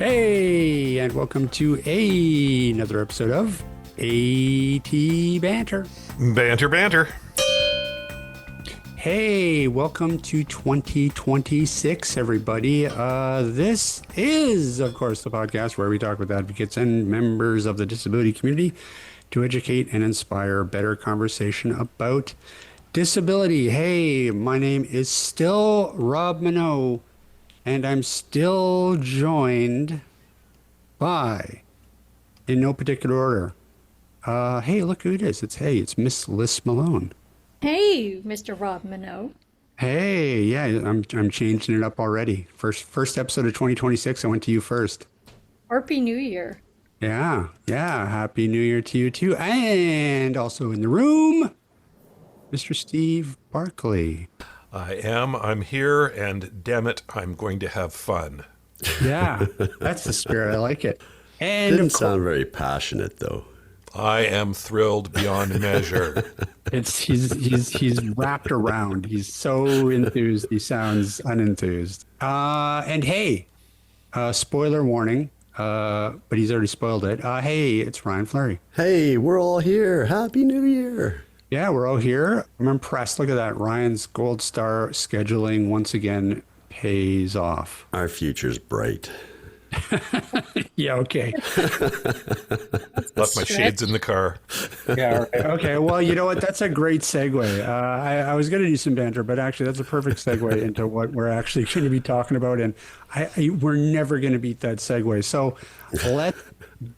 Hey, and welcome to another episode of AT Banter. Banter. Hey, welcome to 2026, everybody. This is, of course, the podcast where we talk with advocates and members of the disability community to educate and inspire better conversation about disability. Hey, my name is still Rob Minot, and I'm still joined by, in no particular order. Hey, look who it is. It's Miss Liz Malone. Hey, Mr. Rob Minot. Hey, yeah, I'm changing it up already. First episode of 2026. I went to you first. Happy New Year. Yeah. Happy New Year to you too. And also in the room, Mr. Steve Barkley. I'm here, and damn it, I'm going to have fun. Yeah, that's the spirit. I like it. And Didn't sound very passionate, though. I am thrilled beyond measure. he's wrapped around. He's so enthused. He sounds unenthused. And hey, spoiler warning. But he's already spoiled it. Hey, it's Ryan Fleury. Hey, we're all here. Happy New Year. Yeah, we're all here. I'm impressed. Look at that. Ryan's Gold Star scheduling once again pays off. Our future's bright. Yeah, okay. Left my shades in the car. Yeah, okay. Well, you know what? That's a great segue. I was going to do some banter, but actually that's a perfect segue into what we're actually going to be talking about. And we're never going to beat that segue. So let's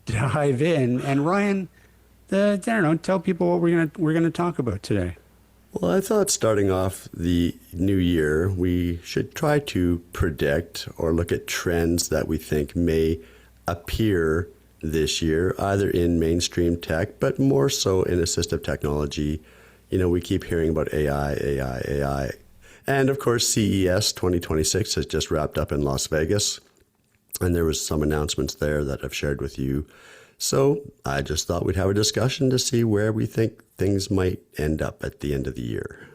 dive in. And Ryan, I don't know, tell people what we're gonna talk about today. Well, I thought starting off the new year, we should try to predict or look at trends that we think may appear this year, either in mainstream tech, but more so in assistive technology. You know, we keep hearing about AI. And of course, CES 2026 has just wrapped up in Las Vegas. And there was some announcements there that I've shared with you. So I just thought we'd have a discussion to see where we think things might end up at the end of the year.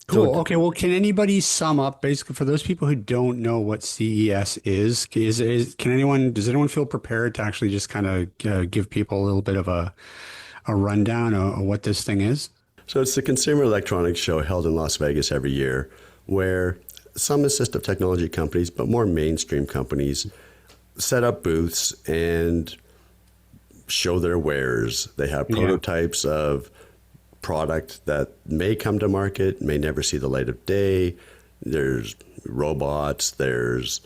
Cool. Okay. Well, can anybody sum up, basically, for those people who don't know what CES is? Does anyone feel prepared to actually just kind of give people a little bit of a rundown of what this thing is? So it's the Consumer Electronics Show held in Las Vegas every year, where some assistive technology companies, but more mainstream companies, set up booths and show their wares. They have prototypes of product that may come to market, may never see the light of day. There's robots, there's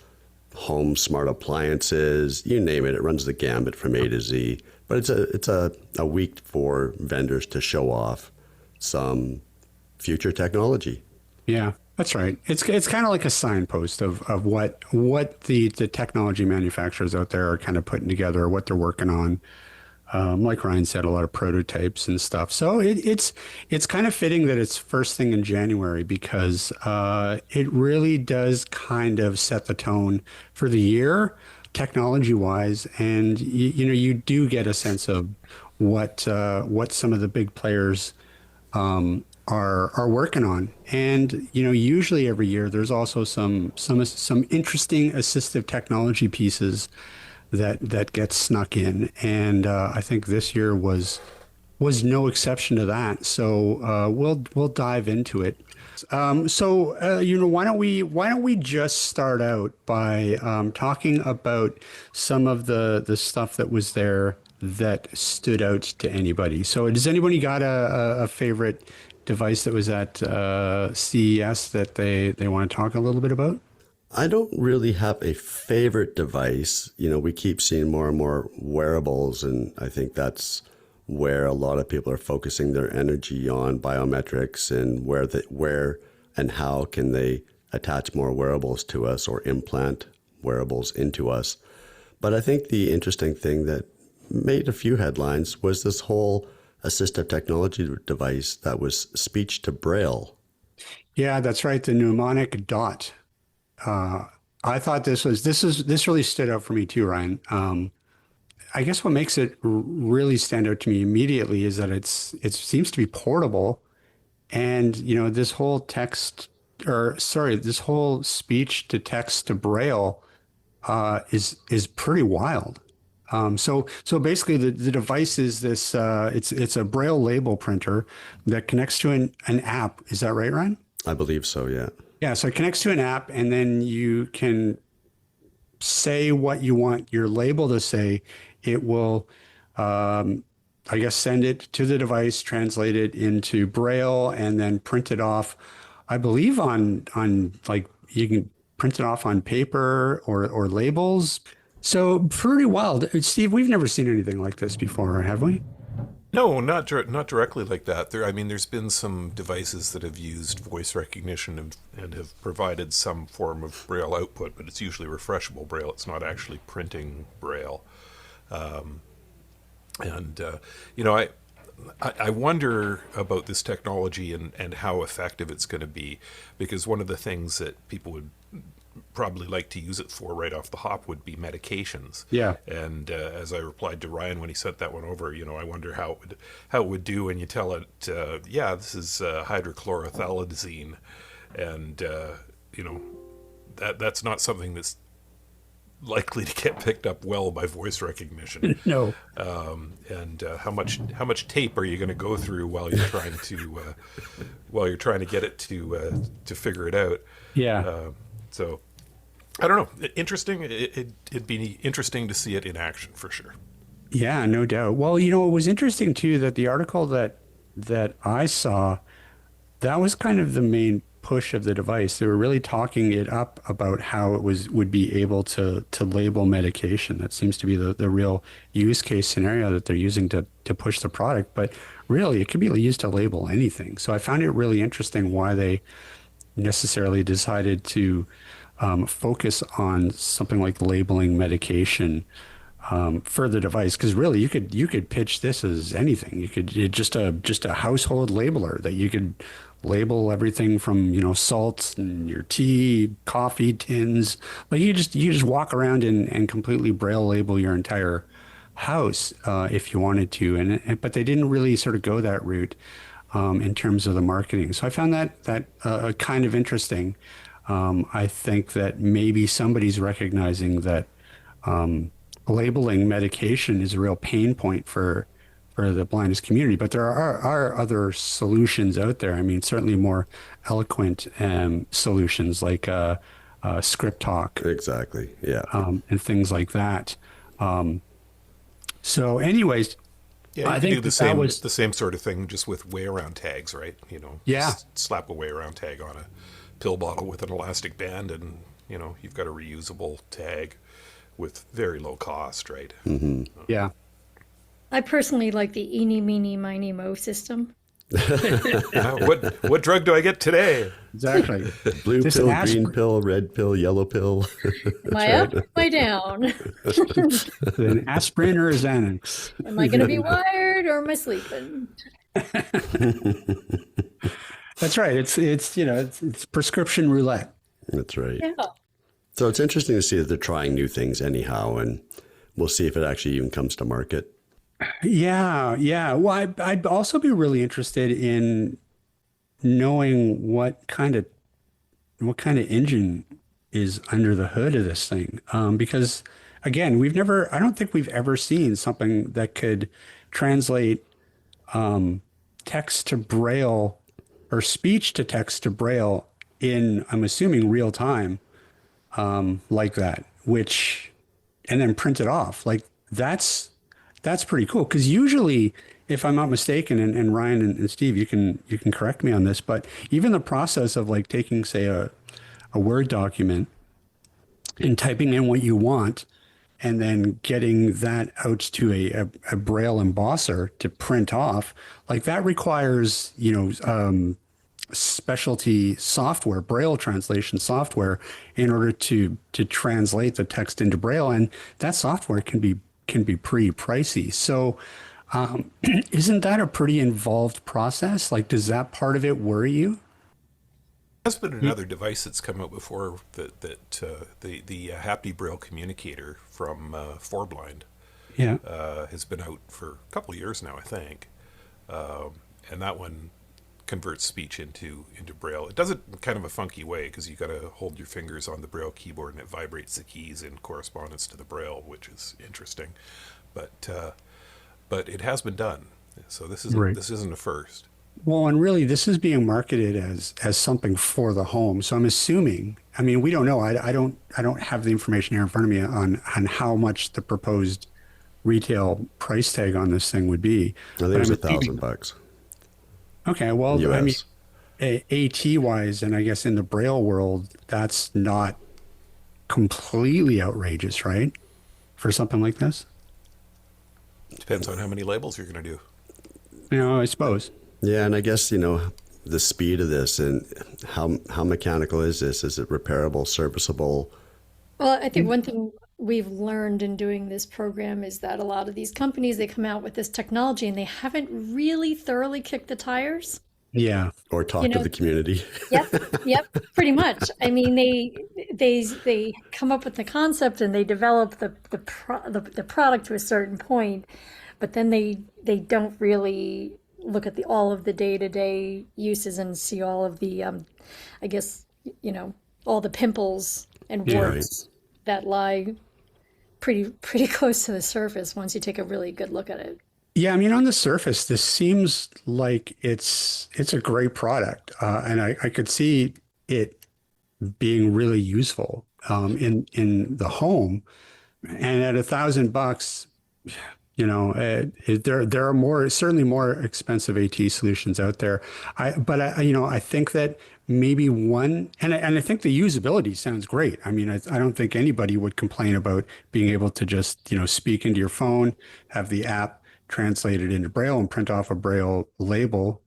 home smart appliances, you name it. It runs the gambit from A to Z. But it's a week for vendors to show off some future technology. Yeah, that's right. It's kind of like a signpost of what the technology manufacturers out there are kind of putting together, or what they're working on. Like Ryan said, a lot of prototypes and stuff. So it's kind of fitting that it's first thing in January, because it really does kind of set the tone for the year, technology wise, and you do get a sense of what some of the big players are working on. And usually every year there's also some interesting assistive technology pieces that gets snuck in, and I think this year was no exception to that. So we'll dive into it. Why don't we just start out by talking about some of the stuff that was there that stood out to anybody. So does anybody got a favorite device that was at CES that they want to talk a little bit about? I don't really have a favorite device. We keep seeing more and more wearables, and I think that's where a lot of people are focusing their energy on biometrics, and where and how can they attach more wearables to us or implant wearables into us. But I think the interesting thing that made a few headlines was this whole assistive technology device that was speech to braille. Yeah, that's right. The Nemonic Dot. I thought this really stood out for me too, Ryan. I guess what makes it really stand out to me immediately is that it seems to be portable, and this whole speech to text to braille is pretty wild. So basically, the device is this. It's a Braille label printer that connects to an app. Is that right, Ryan? I believe so, yeah. Yeah. So it connects to an app, and then you can say what you want your label to say. It will, I guess, send it to the device, translate it into Braille, and then print it off. I believe on like you can print it off on paper or labels. So pretty wild. Steve, we've never seen anything like this before, have we? No, not directly like that. I mean, there's been some devices that have used voice recognition and have provided some form of Braille output, but it's usually refreshable Braille. It's not actually printing Braille. And you know, I wonder about this technology and how effective it's going to be, because one of the things that people would probably like to use it for right off the hop would be medications. Yeah. And as I replied to Ryan when he sent that one over, you know, I wonder how it would do when you tell it, yeah, this is hydrochlorothalazine, and you know, that's not something that's likely to get picked up well by voice recognition. No. And how much tape are you going to go through while you're trying to get it to figure it out? Yeah. So I don't know. Interesting. It'd be interesting to see it in action for sure. Yeah, no doubt. Well, you know, it was interesting too that the article that I saw, that was kind of the main push of the device. They were really talking it up about how it would be able to label medication. That seems to be the real use case scenario that they're using to push the product. But really, it could be used to label anything. So I found it really interesting why they necessarily decided to focus on something like labeling medication for the device, because really you could pitch this as anything. You could just a household labeler that you could label everything from, you know, salts and your tea, coffee tins. Like you just walk around and completely Braille label your entire house if you wanted to, but they didn't really sort of go that route in terms of the marketing. So I found that kind of interesting. I think that maybe somebody's recognizing that labeling medication is a real pain point for the blindness community, but there are other solutions out there. I mean, certainly more eloquent solutions like script talk. Exactly. Yeah. And things like that. So anyways, Yeah, you I could think do the same sort of thing just with way around tags, right? You know, Yeah. just slap a way around tag on a pill bottle with an elastic band, and you know you've got a reusable tag with very low cost, right? Yeah. I personally like the eeny, meeny, miny, mo system. What drug do I get today? Exactly. Blue Just pill, ask green for- pill, red pill, yellow pill. Am I up? Am I down? An aspirin or a Xanax. Am I going to be wired or am I sleeping? That's right. It's you know it's prescription roulette. That's right. Yeah. So it's interesting to see that they're trying new things anyhow, and we'll see if it actually even comes to market. Yeah, yeah. Well, I'd also be really interested in knowing what kind of engine is under the hood of this thing. Because again, I don't think we've ever seen something that could translate text to Braille or speech to text to Braille in, I'm assuming, real time, like that, and then print it off. Like that's pretty cool. Because usually, if I'm not mistaken, and Ryan and Steve, you can correct me on this, but even the process of like taking, say, a Word document and typing in what you want, and then getting that out to a Braille embosser to print off, like that requires, you know, specialty software, Braille translation software, in order to translate the text into Braille, and that software can be pretty pricey. So, isn't that a pretty involved process? Like, does that part of it worry you? There's been another device that's come out before the Haptic Braille communicator from Forblind Yeah. has been out for a couple of years now, I think, and that one converts speech into Braille. It does it in kind of a funky way because you got to hold your fingers on the Braille keyboard and it vibrates the keys in correspondence to the Braille, which is interesting. But it has been done, so Right. this isn't a first. Well, and really, this is being marketed as something for the home. So I'm assuming. I mean, we don't know. I don't have the information here in front of me on how much the proposed retail price tag on this thing would be. I think But it was I'm assuming- $1,000 Okay, well, I mean, US. AT wise, and I guess in the Braille world, that's not completely outrageous, right? For something like this, Depends on how many labels you're going to do. I suppose. Yeah, and I guess, the speed of this and how mechanical is this? Is it repairable, serviceable? Well, I think one thing we've learned in doing this program is that a lot of these companies, they come out with this technology and they haven't really thoroughly kicked the tires. Yeah. Or talk You to know, the community? yep, pretty much. I mean, they come up with the concept and they develop the product to a certain point, but then they don't really look at all of the day-to-day uses and see all of the I guess all the pimples and Yeah. warts that lie pretty close to the surface once you take a really good look at it. Yeah, I mean, on the surface, this seems like it's a great product, and I could see it being really useful in the home. And at $1,000, there are certainly more expensive AT solutions out there. I think that maybe one, and I think the usability sounds great. I mean, I don't think anybody would complain about being able to just speak into your phone, have the app translate it into Braille and print off a Braille label.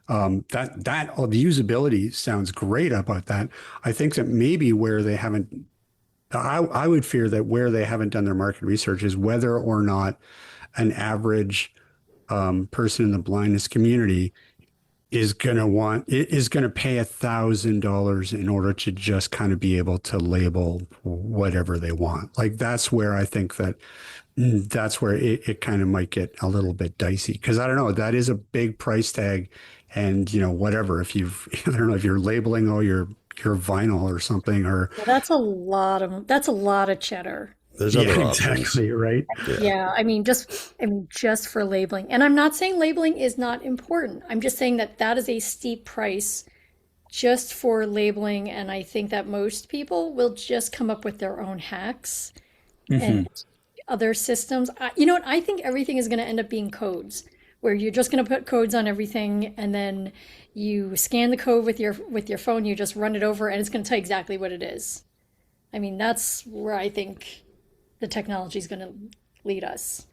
The usability sounds great about that. I think that maybe where they haven't, I would fear that where they haven't done their market research is whether or not an average person in the blindness community is going to pay $1,000 in order to just kind of be able to label whatever they want. Like that's where I think that's where it kind of might get a little bit dicey, because I don't know, that is a big price tag. And whatever, if I don't know if you're labeling your vinyl or something, or Well, that's a lot of cheddar. There's other yeah, options. exactly right. Yeah, I mean just for labeling. And I'm not saying labeling is not important. I'm just saying that is a steep price just for labeling, and I think that most people will just come up with their own hacks and other systems. You know what? I think everything is going to end up being codes, where you're just going to put codes on everything, and then you scan the code with your phone. You just run it over, and it's going to tell you exactly what it is. I mean, that's where I think the technology is going to lead us.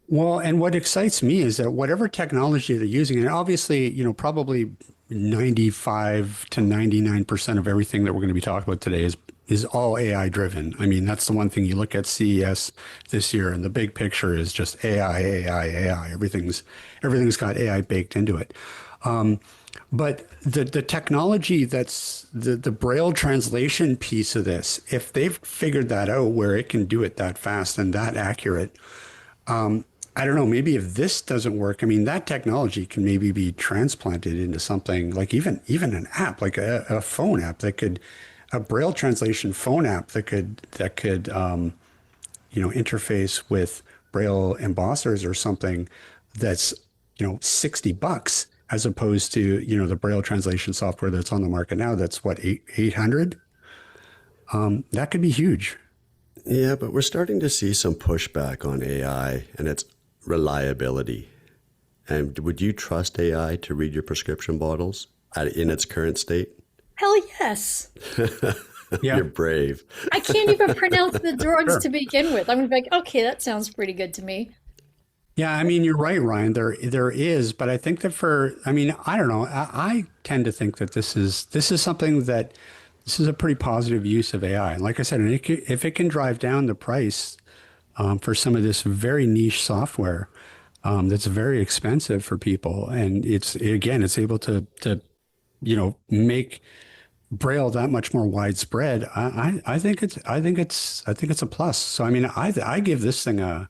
Well, and what excites me is that whatever technology they're using, and obviously, probably 95 to 99% of everything that we're going to be talking about today is all AI driven. I mean, that's the one thing you look at CES this year, and the big picture is just AI, AI, AI. Everything's got AI baked into it. But the technology that's the Braille translation piece of this, if they've figured that out where it can do it that fast and that accurate, I don't know, maybe if this doesn't work, I mean, that technology can maybe be transplanted into something like even an app, like a phone app a Braille translation phone app that could interface with Braille embossers or something that's, $60 as opposed to, the Braille translation software that's on the market now. That's what, 800? That could be huge. Yeah, but we're starting to see some pushback on AI and its reliability. And would you trust AI to read your prescription bottles in its current state? Hell yes. Yeah. You're brave. I can't even pronounce the drugs to begin with. I'm gonna be like, okay, that sounds pretty good to me. Yeah, I mean, you're right, Ryan. There is, but I think that I don't know. I tend to think that this is something that this is a pretty positive use of AI. And like I said, if it can drive down the price for some of this very niche software that's very expensive for people, and it's able to make Braille that much more widespread. I think it's a plus. So I mean, I give this thing a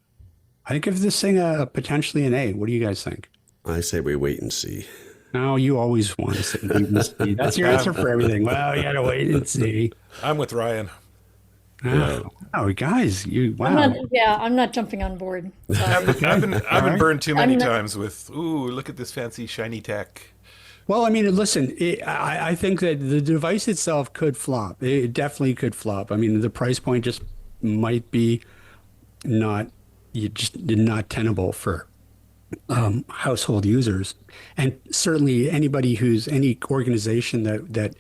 potentially an A. What do you guys think? I say we wait and see. No, you always want to say wait and see. That's your answer for everything. Well, you gotta wait and see. I'm with Ryan. Ah, wow, guys, I'm wow. not, yeah, I'm not jumping on board. Sorry. I've been right. burned too many I'm not, times with, ooh, look at this fancy shiny tech. Well, I mean, listen, I think that the device itself could flop. It definitely could flop. I mean, the price point just might be not, you just not tenable for household users, and certainly anybody who's any organization that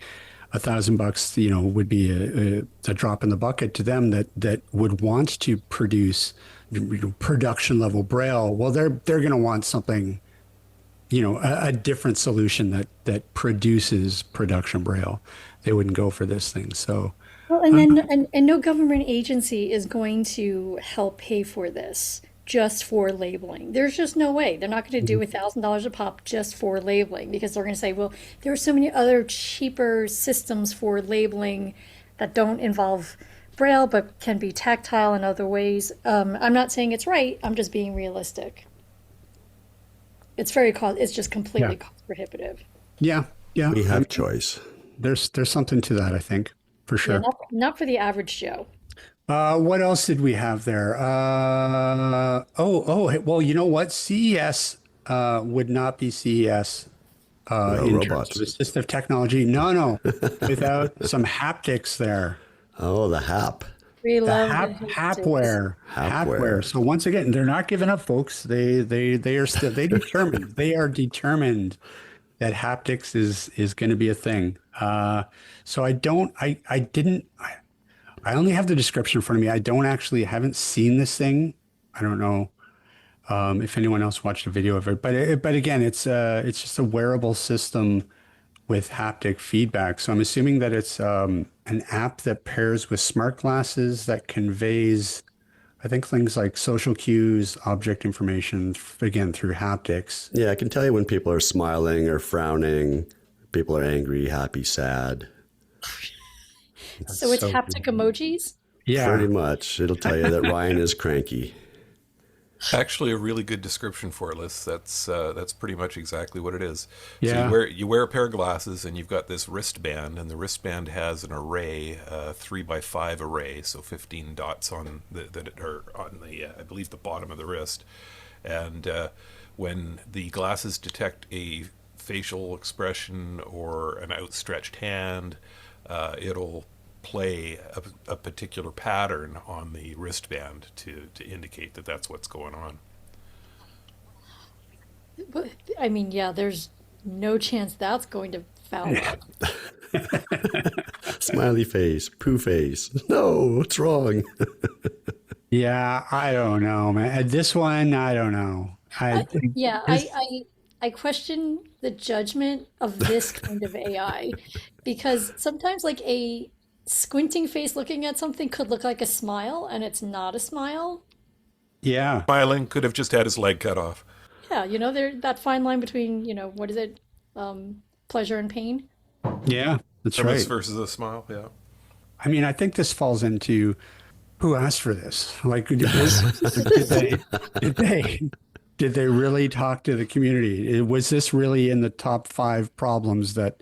$1,000, would be a drop in the bucket to them that would want to produce production level Braille. Well, they're going to want something, a different solution that produces production Braille. They wouldn't go for this thing. So, well, and then and no government agency is going to help pay for this just for labeling. There's just no way. They're not going to do $1,000 a pop just for labeling because they're going to say, well, there are so many other cheaper systems for labeling that don't involve Braille but can be tactile in other ways. I'm not saying it's right. I'm just being realistic. It's just completely yeah, cost prohibitive. yeah, yeah. We have choice. There's something to that, I think, for Yeah, sure. not for the average Joe. What else did we have there? Well, you know what? CES would not be CES No in terms of robots. assistive technology. No, without some haptics there. Oh, the HAP. We The love the haptics. hapware. So once again, they're not giving up, folks. They are still they are determined that haptics is going to be a thing. So I didn't. I only have the description in front of me. I don't actually haven't seen this thing. I don't know if anyone else watched a video of it, but again, it's just a wearable system with haptic feedback. So I'm assuming that it's an app that pairs with smart glasses that conveys, I think, things like social cues, object information, again through haptics. Yeah, I can tell you when people are smiling or frowning, people are angry, happy, sad. So it's So haptic emojis. Pretty yeah, much. It'll tell you that Ryan is cranky. Actually, a really good description for it, Liz. That's pretty much exactly what it is. So yeah, you wear a pair of glasses, and you've got this wristband, and the wristband has an array, 3x5 array, so 15 dots on that are on the I believe the bottom of the wrist, and when the glasses detect a facial expression or an outstretched hand, it'll play a particular pattern on the wristband to indicate that that's what's going on. I mean, yeah, there's no chance that's going to foul up. Smiley face, poo face. No, what's wrong? yeah. I don't know, man. This one, I don't know. I Yeah, this, I question the judgment of this kind of AI because sometimes like a squinting face looking at something could look like a smile and it's not a smile. yeah, Smiling could have just had his leg cut off. Yeah, there that fine line between, what is it? Pleasure and pain. yeah. That's Grimace right. versus a smile, yeah. I mean, I think this falls into who asked for this. Like, did they did they really talk to the community? Was this really in the top five problems that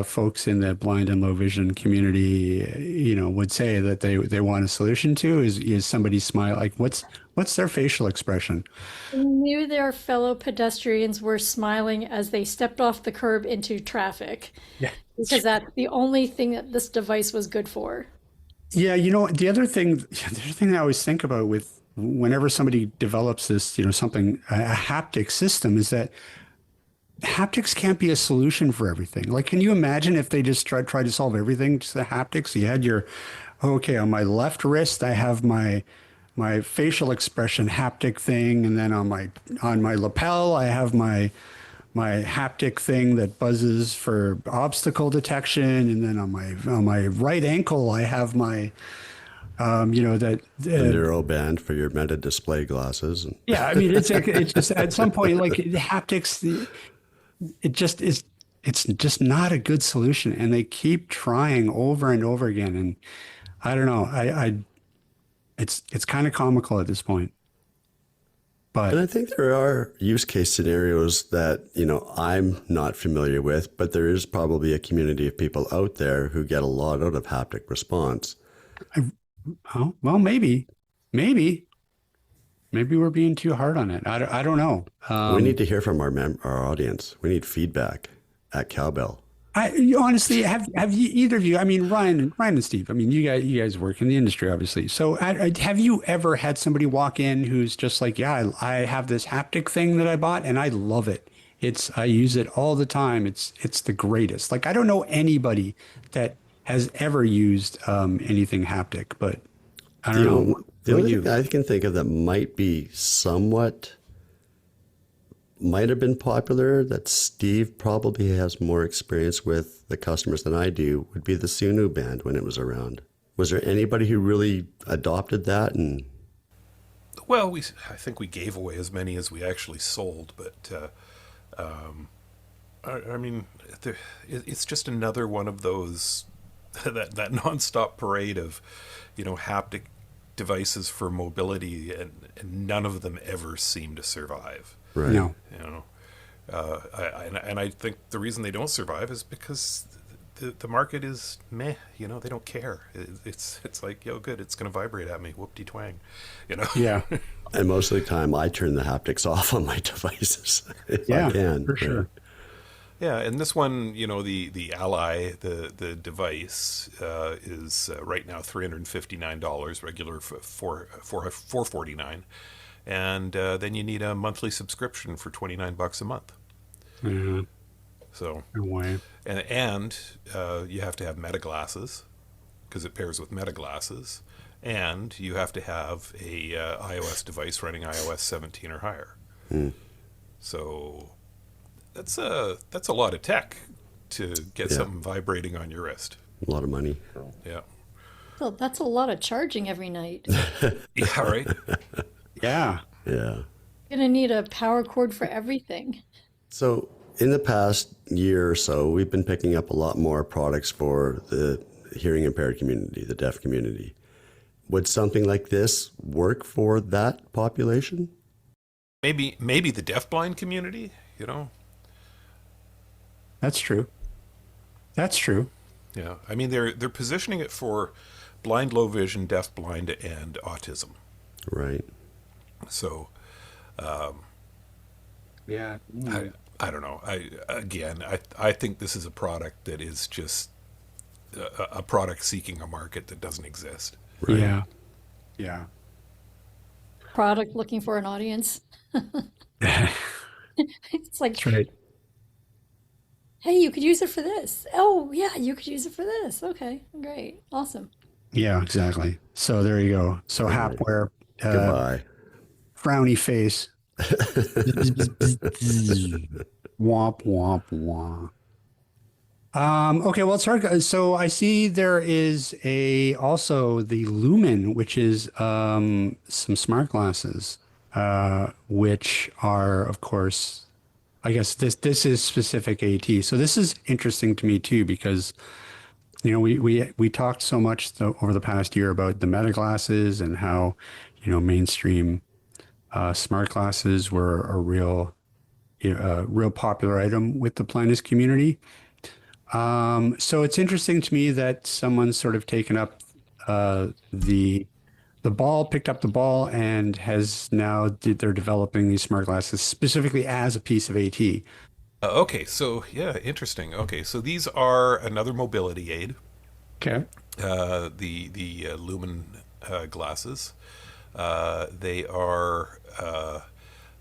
folks in the blind and low vision community, would say that they want a solution to? Is somebody smile? Like, what's their facial expression? They knew their fellow pedestrians were smiling as they stepped off the curb into traffic Yeah. because that's the only thing that this device was good for. Yeah, the other thing I always think about with whenever somebody develops this, something a haptic system is that haptics can't be a solution for everything. Like, can you imagine if they just try to solve everything to the haptics? You had okay, on my left wrist, I have my facial expression haptic thing, and then on my lapel, I have my haptic thing that buzzes for obstacle detection, and then on my right ankle, I have my that The neural band for your meta display glasses. yeah. I mean, it's just at some point like haptics. It just is. It's just not a good solution, and they keep trying over and over again. And I don't know. It's kind of comical at this point. And I think there are use case scenarios that, I'm not familiar with, but there is probably a community of people out there who get a lot out of haptic response. Oh, well, maybe we're being too hard on it. I don't know. We need to hear from our audience. We need feedback at Cowbell. Honestly, have you either of you? I mean, Ryan and Steve. I mean, you guys work in the industry, obviously. So, have you ever had somebody walk in who's just like, yeah, I have this haptic thing that I bought and I love it. I use it all the time. It's the greatest. Like, I don't know anybody that has ever used anything haptic, but I don't know. The only thing I can think of that might have been popular that Steve probably has more experience with the customers than I do would be the Sunu band when it was around. Was there anybody who really adopted that? And Well, I think we gave away as many as we actually sold, but I mean, it's just another one of those that nonstop parade of, haptic devices for mobility, and none of them ever seem to survive. right. No. I think the reason they don't survive is because the market is meh. They don't care. It's like, good, it's going to vibrate at me. Whoop-de-twang. Yeah. And most of the time I turn the haptics off on my devices if I can. For sure. Yeah, and this one, the Ally, the device is right now $359, regular for $449, and then you need a monthly subscription for $29 a month. Yeah. So, No way. and you have to have Meta glasses because it pairs with Meta glasses, and you have to have a iOS device running iOS 17 or higher. So. That's a lot of tech to get something vibrating on your wrist. A lot of money. Yeah. Well, that's a lot of charging every night. Yeah, right? Yeah. Yeah. You're gonna need a power cord for everything. So in the past year or so, we've been picking up a lot more products for the hearing impaired community, the deaf community. Would something like this work for that population? Maybe the deafblind community, That's true. Yeah. I mean, they're positioning it for blind, low vision, deaf, blind, and autism. Right. So, Yeah. I don't know. I think this is a product that is just a product seeking a market that doesn't exist. Right. Yeah. Yeah. Product looking for an audience. It's like, That's right. hey, you could use it for this. Oh, yeah, you could use it for this. Okay, great. Awesome. Yeah, exactly. So there you go. So Hapware, Goodbye. frowny face. Womp, womp, womp. Okay, well, it's hard. So I see there is also the Lumen, which is some smart glasses, which are, of course, I guess this is specific AT. So this is interesting to me too, because we talked so much over the past year about the Meta glasses and how mainstream smart glasses were a real popular item with the blindness community. So it's interesting to me that someone's sort of taken up picked up the ball, and they're developing these smart glasses specifically as a piece of AT. Okay, so yeah, interesting. Okay, so these are another mobility aid. Okay. The Lumen glasses. They are,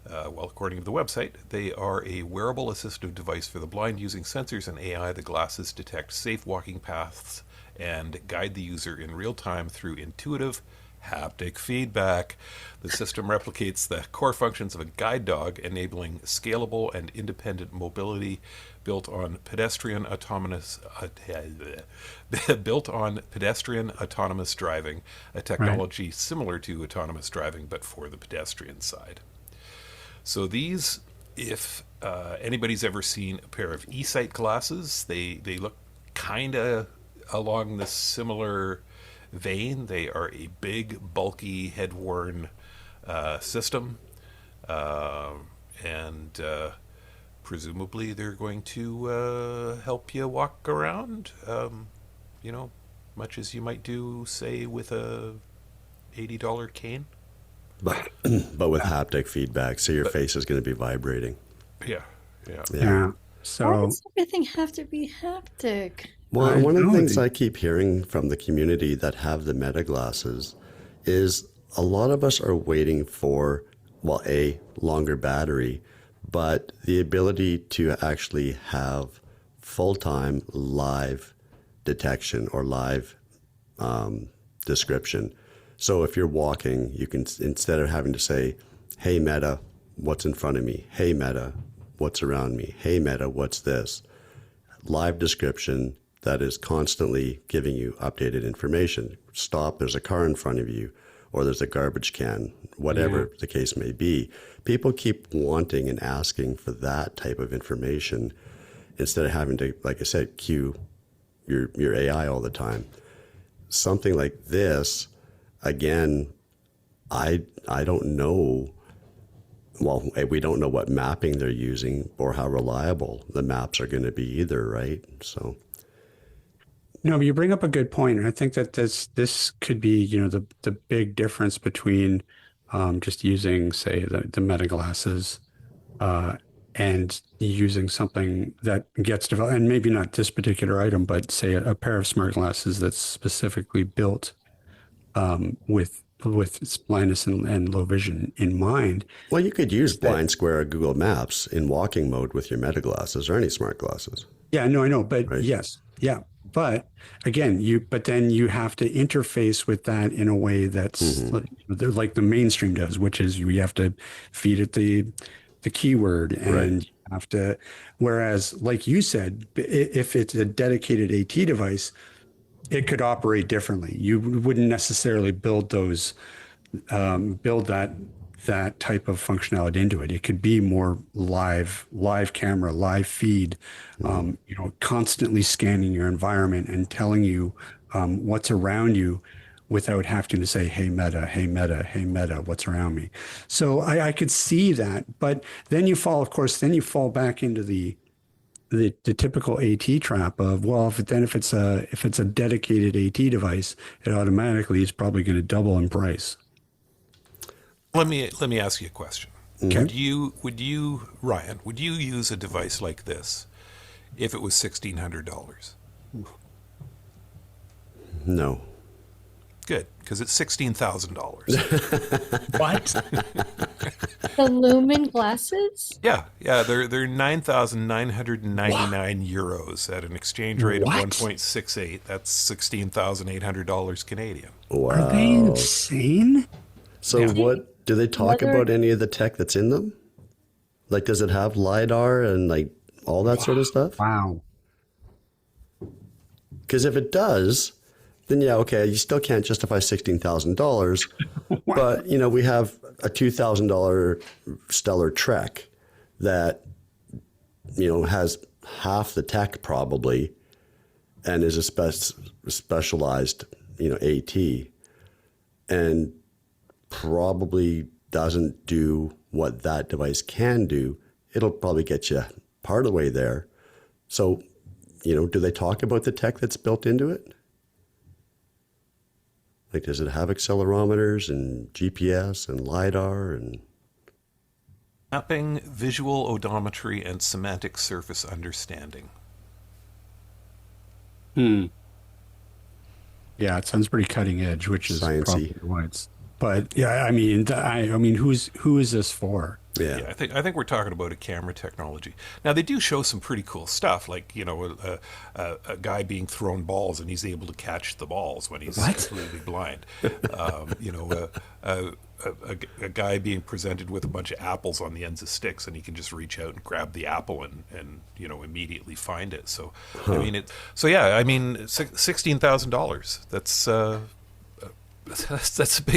according to the website, they are a wearable assistive device for the blind using sensors and AI. The glasses detect safe walking paths and guide the user in real time through intuitive haptic feedback. The system replicates the core functions of a guide dog, enabling scalable and independent mobility built on pedestrian autonomous driving, a technology similar to autonomous driving but for the pedestrian side. So these, if anybody's ever seen a pair of eSight glasses, they look kind of along the similar vein. They are a big, bulky, head-worn system and presumably they're going to help you walk around, you know, much as you might do, say, with a $80 cane. But but with haptic feedback, so your face is going to be vibrating. Yeah, yeah. Yeah. Yeah. Why So does everything have to be haptic? Well, I one of the know things I keep hearing from the community that have the meta glasses is a lot of us are waiting for, well, a longer battery, but the ability to actually have full-time live detection or live description. So if you're walking, you can, instead of having to say, hey, Meta, what's in front of me? Hey, Meta, what's around me? Hey, Meta, what's this? Live description that is constantly giving you updated information. Stop, there's a car in front of you, or there's a garbage can, whatever the case may be. People keep wanting and asking for that type of information instead of having to, like I said, cue your AI all the time. Something like this, again, I don't know. Well, we don't know what mapping they're using or how reliable the maps are going to be either, right? So, no, but you bring up a good point, and I think that this could be, you know, the big difference between just using, say, the meta glasses uh, and using something that gets developed, and maybe not this particular item, but say a pair of smart glasses that's specifically built with blindness and low vision in mind. well, you could use That Blind Square or Google Maps in walking mode with your meta glasses or any smart glasses, Yeah, no, I know, but right? yes, yeah. But again, but then you have to interface with that in a way that's like the mainstream does, which is you have to feed it the keyword Right. and you have to, whereas like you said, if it's a dedicated AT device, it could operate differently. You wouldn't necessarily build that type of functionality into it. It could be more live camera, live feed, you know, constantly scanning your environment and telling you what's around you without having to say, hey, Meta, hey, Meta, hey, Meta, what's around me? So I could see that. But then you fall, of course, then you fall back into the typical AT trap of, well, if it's a dedicated AT device, it automatically is probably going to double in price. Let me ask you a question. Okay. Would you Ryan, would you use a device like this if it was $1,600? No. Good, because it's $16,000. What? The lumen glasses? Yeah, they're 9,999 euros at an exchange rate of What? 1.68. That's $16,800 Canadian. Are they Wow. insane? So Yeah. what do they talk Whether- about any of the tech that's in them? Like, does it have LiDAR and like all that sort of stuff? Wow. Because if it does, then yeah, okay, you still can't justify $16,000. But you know, we have a $2,000 Stellar Trek that you know has half the tech probably, and is a specialized AT, and probably doesn't do what that device can do. It'll probably get you part of the way there. So, do they talk about the tech that's built into it? Like, does it have accelerometers and GPS and LiDAR and... Mapping, visual odometry, and semantic surface understanding. Yeah, it sounds pretty cutting edge, which is Sciencey. probably why it's. But yeah, I mean, who is this for? Yeah, Yeah. I think we're talking about a camera technology. Now they do show some pretty cool stuff, like a guy being thrown balls and he's able to catch the balls when he's What? completely blind. A guy being presented with a bunch of apples on the ends of sticks and he can just reach out and grab the apple and immediately find it. So I mean $16,000. That's a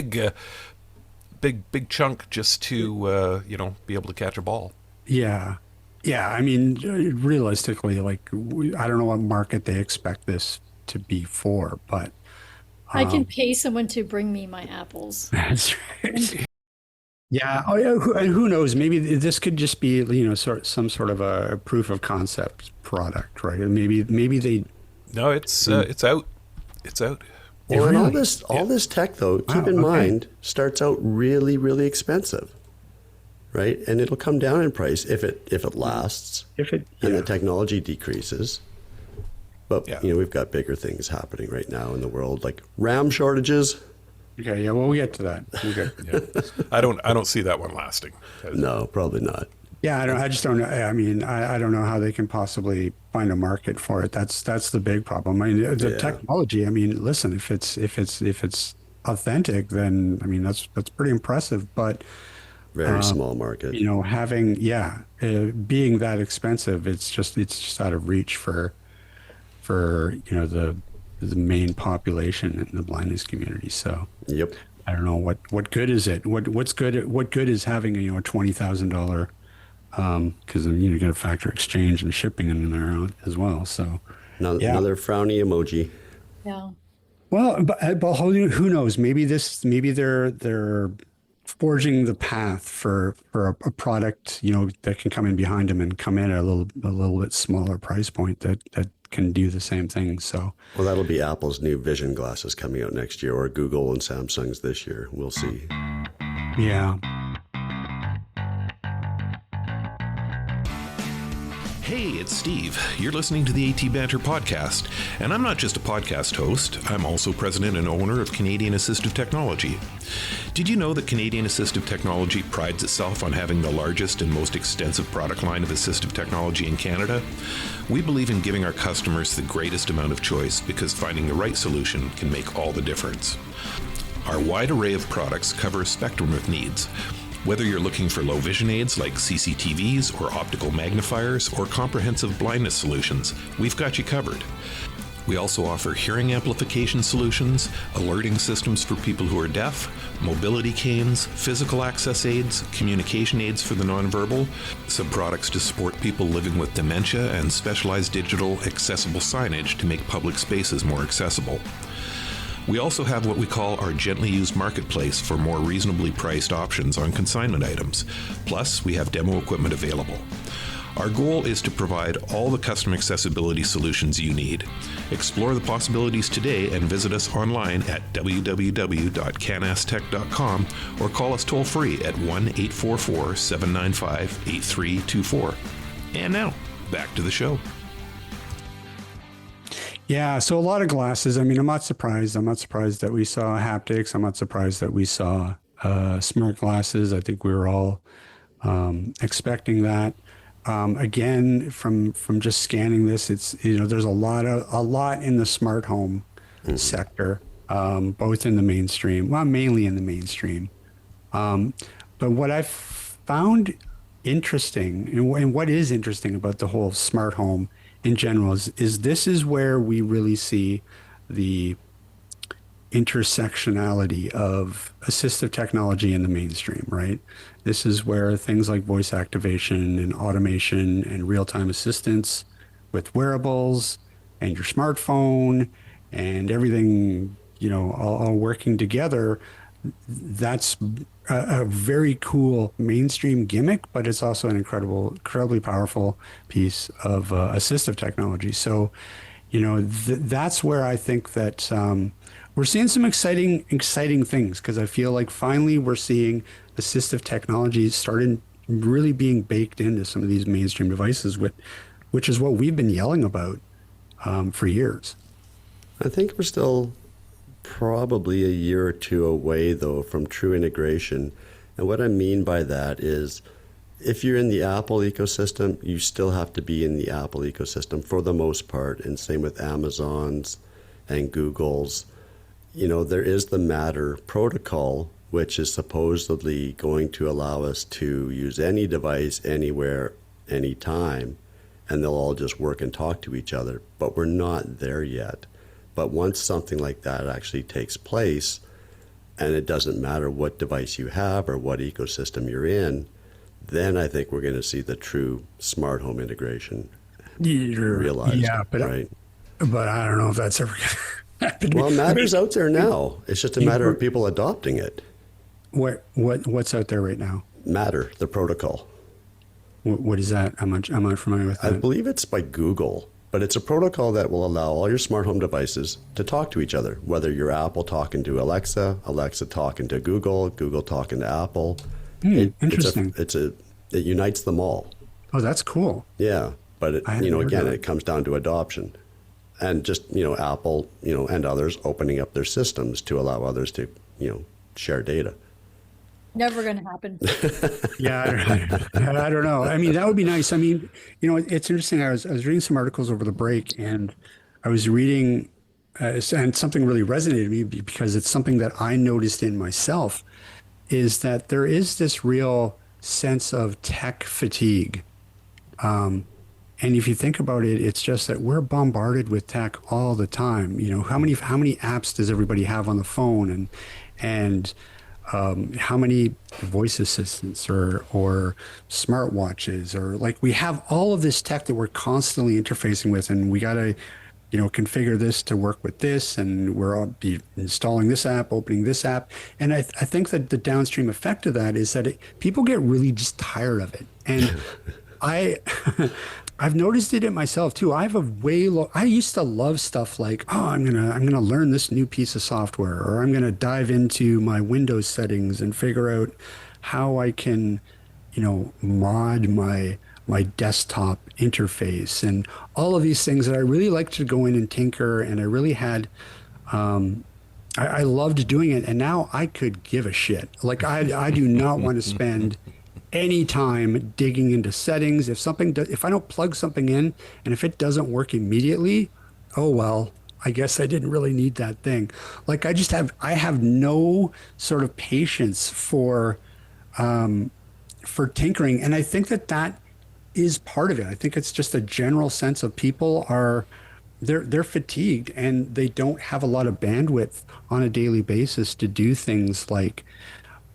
big chunk just to be able to catch a ball. Yeah, yeah. I mean, realistically, like I don't know what market they expect this to be for, but I can pay someone to bring me my apples. that's right. Yeah. Oh, yeah. And who knows? Maybe this could just be, some sort of a proof of concept product, right? And maybe they. No, it's out. It's out. It Well, and really. all this tech though, keep Wow. in Okay. mind, starts out really, really expensive, right? And it'll come down in price if it lasts If it. and Yeah. the technology decreases. But Yeah. we've got bigger things happening right now in the world, like RAM shortages. Okay. Yeah. Well, we get to that. Yeah. I don't see that one lasting. No, probably not. Yeah, I just don't know. I mean, I don't know how they can possibly find a market for it. That's the big problem. I mean, the Yeah. technology. I mean, listen, if it's authentic, then I mean that's pretty impressive. But Very small market. having being that expensive, it's just out of reach for the main population in the blindness community. So Yep. I don't know what good is it? What good is having a $20,000 because you got to factor exchange and shipping in there as well. So, yeah. Another frowny emoji. Yeah. Well, but who knows? Maybe they're forging the path for a product that can come in behind them and come in at a little bit smaller price point that can do the same thing. So, Well, that'll be Apple's new vision glasses coming out next year, or Google and Samsung's this year. We'll see. yeah. Hey, it's Steve. You're listening to the AT Banter podcast, and I'm not just a podcast host, I'm also president and owner of Canadian Assistive Technology. Did you know that Canadian Assistive Technology prides itself on having the largest and most extensive product line of assistive technology in Canada? We believe in giving our customers the greatest amount of choice because finding the right solution can make all the difference. Our wide array of products cover a spectrum of needs. Whether you're looking for low vision aids like CCTVs or optical magnifiers or comprehensive blindness solutions, we've got you covered. We also offer hearing amplification solutions, alerting systems for people who are deaf, mobility canes, physical access aids, communication aids for the nonverbal, some products to support people living with dementia, and specialized digital accessible signage to make public spaces more accessible. We also have what we call our gently used marketplace for more reasonably priced options on consignment items. Plus, we have demo equipment available. Our goal is to provide all the custom accessibility solutions you need. Explore the possibilities today and visit us online at www.canastech.com or call us toll free at 1-844-795-8324. And now, back to the show. Yeah, so a lot of glasses. I mean, I'm not surprised. I'm not surprised that we saw haptics. I'm not surprised that we saw smart glasses. I think we were all expecting that. Again, from just scanning this, it's there's a lot in the smart home sector, both in the mainstream, well, mainly in the mainstream. But what I found interesting, and what is interesting about the whole smart home in general is this is where we really see the intersectionality of assistive technology in the mainstream, right? This is where things like voice activation and automation and real-time assistance with wearables and your smartphone and everything, all working together. That's a very cool mainstream gimmick, but it's also an incredibly powerful piece of assistive technology. So, that's where I think that we're seeing some exciting things, because I feel like finally we're seeing assistive technology starting really being baked into some of these mainstream devices, which is what we've been yelling about for years. I think we're still probably a year or two away, though, from true integration. And what I mean by that is, if you're in the Apple ecosystem, you still have to be in the Apple ecosystem for the most part, and same with Amazon's and Google's. There is the Matter protocol, which is supposedly going to allow us to use any device, anywhere, anytime, and they'll all just work and talk to each other. But we're not there yet. But once something like that actually takes place, and it doesn't matter what device you have or what ecosystem you're in, then I think we're going to see the true smart home integration realized. Yeah, right? but I don't know if that's ever going to happen. Well, Matter's out there now. It's just a matter of people adopting it. What's out there right now? Matter, the protocol. What is that? I'm not familiar with I that. believe it's by Google, but it's a protocol that will allow all your smart home devices to talk to each other, whether you're Apple talking to Alexa, Alexa talking to Google, Google talking to Apple. Interesting. It unites them all. Oh, that's cool. Yeah, but I hadn't heard again, that. it comes down to adoption, and just Apple, and others opening up their systems to allow others to share data. Never going to happen. Yeah, I don't know. I mean, that would be nice. I mean, it's interesting. I was reading some articles over the break, and I was reading, and something really resonated with me because it's something that I noticed in myself, is that there is this real sense of tech fatigue. And if you think about it, it's just that we're bombarded with tech all the time. How many apps does everybody have on the phone, and how many voice assistants or smartwatches, or like we have all of this tech that we're constantly interfacing with, and we got to configure this to work with this, and we're all be installing this app, opening this app. And I think that the downstream effect of that is that people get really just tired of it. And I I've noticed it in myself too. I have a way low. I used to love stuff like, oh, I'm gonna learn this new piece of software, or I'm gonna dive into my Windows settings and figure out how I can, mod my desktop interface and all of these things that I really like to go in and tinker. And I really had, I loved doing it. And now I could give a shit. Like I do not want to spend any time digging into settings. If I don't plug something in and if it doesn't work immediately, oh well, I guess I didn't really need that thing. Like I have no sort of patience for tinkering. And I think that is part of it. I think it's just a general sense of people they're fatigued and they don't have a lot of bandwidth on a daily basis to do things like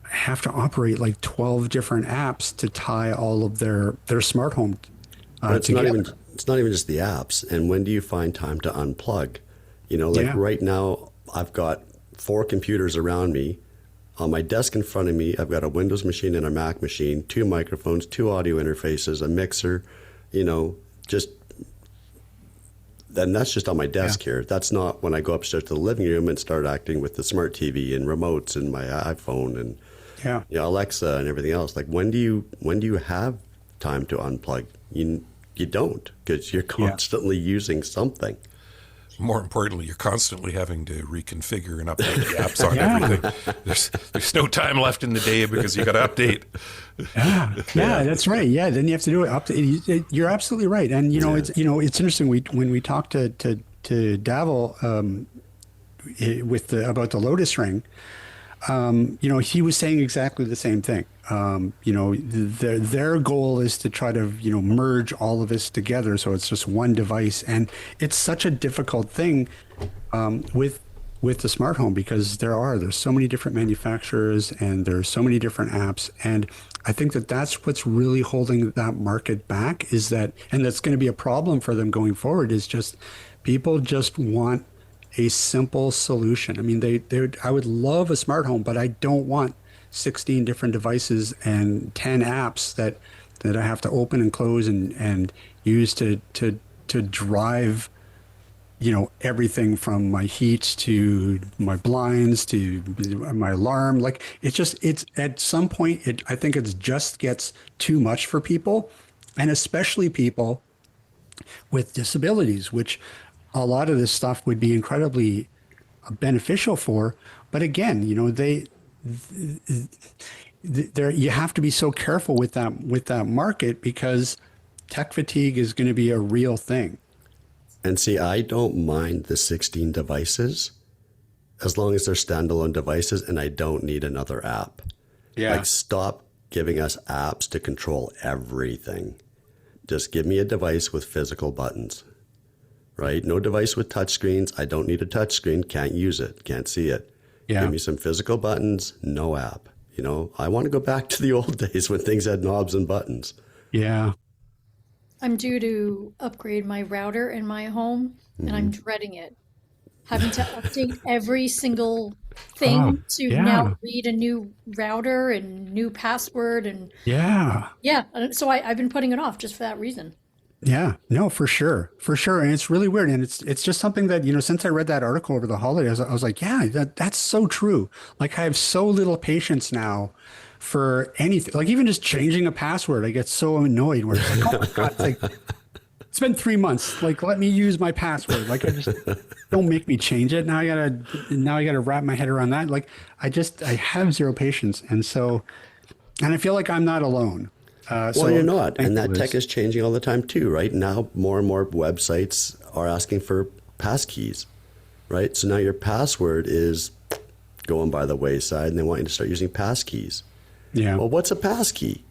have to operate like 12 different apps to tie all of their smart home But it's together. not even just the apps. And when do you find time to unplug? Like Yeah. right now, I've got 4 computers around me. On my desk in front of me, I've got a Windows machine and a Mac machine, 2 microphones, 2 audio interfaces, a mixer, just, and that's just on my desk here. That's not when I go upstairs to the living room and start acting with the smart TV and remotes and my iPhone and Yeah. Alexa and everything else. Like when do you have time to unplug? You don't, because you're constantly using something. More importantly, you're constantly having to reconfigure and update the apps on Yeah. everything. There's no time left in the day because you got to update. Yeah, that's right. Yeah, then you have to do it up to, you're absolutely right. And it's interesting, when we talked to Davil about the Lotus ring, he was saying exactly the same thing. Their goal is to try to, merge all of this together so it's just one device. And it's such a difficult thing with the smart home because there's so many different manufacturers and there's so many different apps. And I think that's what's really holding that market back and that's going to be a problem for them going forward, is just people just want a simple solution. I mean, I would love a smart home, but I don't want 16 different devices and 10 apps that I have to open and close and use to drive, everything from my heat to my blinds to my alarm. Like it's at some point, I think it just gets too much for people, and especially people with disabilities, which a lot of this stuff would be incredibly beneficial for. But again, you have to be so careful with that market because tech fatigue is going to be a real thing. And see, I don't mind the 16 devices as long as they're standalone devices and I don't need another app. Yeah. Like, stop giving us apps to control everything. Just give me a device with physical buttons. Right? No device with touch screens. I don't need a touch screen. Can't use it. Can't see it. Yeah. Give me some physical buttons. No app. I want to go back to the old days when things had knobs and buttons. Yeah. I'm due to upgrade my router in my home, and I'm dreading it having to update every single Oh, thing to now yeah. read a new router and new password. And Yeah. yeah, so I've been putting it off just for that reason. Yeah, no, for sure, for sure, and it's really weird, and it's just something that since I read that article over the holidays, I was like, yeah, that's so true. Like I have so little patience now for anything, like even just changing a password. I get so annoyed where it's like, oh my God, it's been 3 months. Like let me use my password. Like I just don't make me change it. Now I gotta wrap my head around that. Like I have zero patience, and I feel like I'm not alone. Well, you're So not. thank And you, that tech Liz. is changing all the time too, right? Now, more and more websites are asking for passkeys, right? So now your password is going by the wayside and they want you to start using passkeys. Yeah. Well, what's a passkey?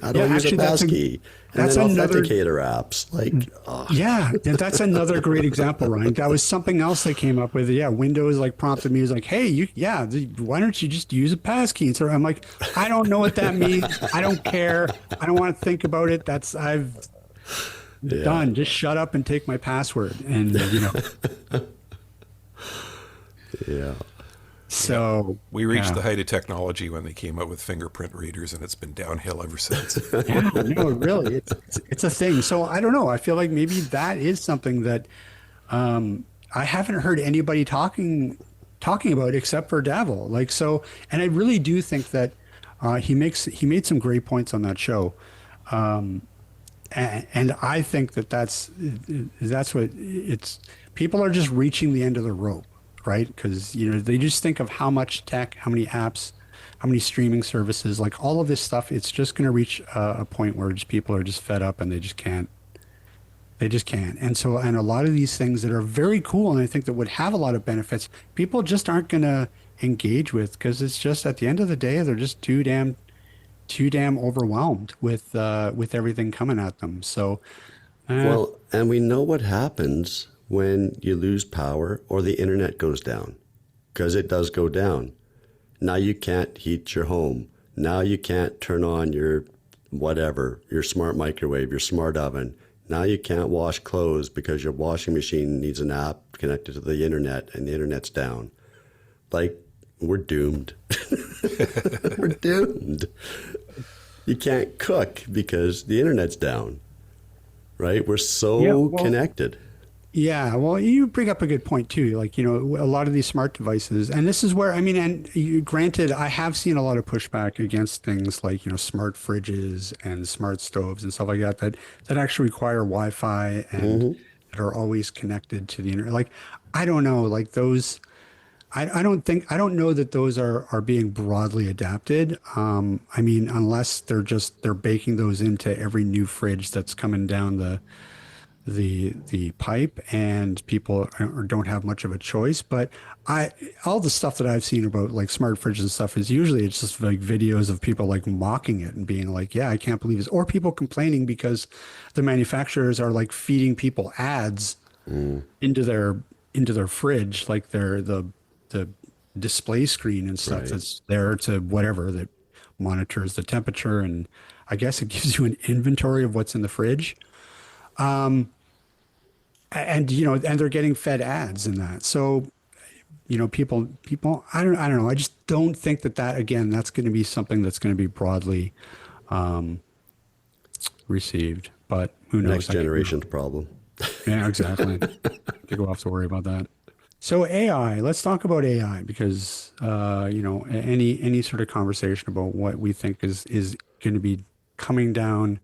How do Yeah, I use a actually, passkey? And that's then another authenticator apps. Like, oh, yeah, that's another great example, Ryan. That was something else they came up with. Yeah, Windows like prompted me, was like, hey, why don't you just use a passkey? And so I'm like, I don't know what that means. I don't care. I don't want to think about it. I've yeah, done. Just shut up and take my password. And yeah. Yeah. so We reached yeah. the height of technology when they came out with fingerprint readers, and it's been downhill ever since. Yeah, no, really, it's a thing. So I don't know. I feel like maybe that is something that I haven't heard anybody talking about except for Davil. Like so, and I really do think that he made some great points on that show, and I think that that's what it's. People are just reaching the end of the rope, right? Because they just think of how much tech, how many apps, how many streaming services, like all of this stuff. It's just going to reach a point where just people are just fed up and they just can't. They just can't. And so, and a lot of these things that are very cool and I think that would have a lot of benefits, people just aren't going to engage with because it's just at the end of the day, they're just too damn overwhelmed with everything coming at them. So, uh, Well, and we know what happens when you lose power or the internet goes down, because it does go down. Now you can't heat your home. Now you can't turn on your whatever, your smart microwave, your smart oven. Now you can't wash clothes because your washing machine needs an app connected to the internet and the internet's down. Like, we're doomed. We're doomed. You can't cook because the internet's down, right? We're yeah, so well, connected. yeah, well, you bring up a good point too. Like, a lot of these smart devices, and this is where, I mean, granted, I have seen a lot of pushback against things like, smart fridges and smart stoves and stuff like that, that actually require Wi-Fi and that are always connected to the internet. Like, I don't know, like those, I don't know that those are being broadly adapted. I mean, unless they're baking those into every new fridge that's coming down the pipe and people don't have much of a choice. But I all the stuff that I've seen about like smart fridges and stuff is usually it's just like videos of people like mocking it and being like, yeah, I can't believe this, or people complaining because the manufacturers are like feeding people ads into their fridge, like the display screen and stuff Right. that's there to whatever that monitors the temperature, and I guess it gives you an inventory of what's in the fridge. And and they're getting fed ads in that. So people I don't know, I just don't think that again, that's going to be something that's going to be broadly received, but who Next knows. generation's problem. Yeah, exactly. People have to worry about that. So AI, let's talk about AI because any sort of conversation about what we think is going to be coming down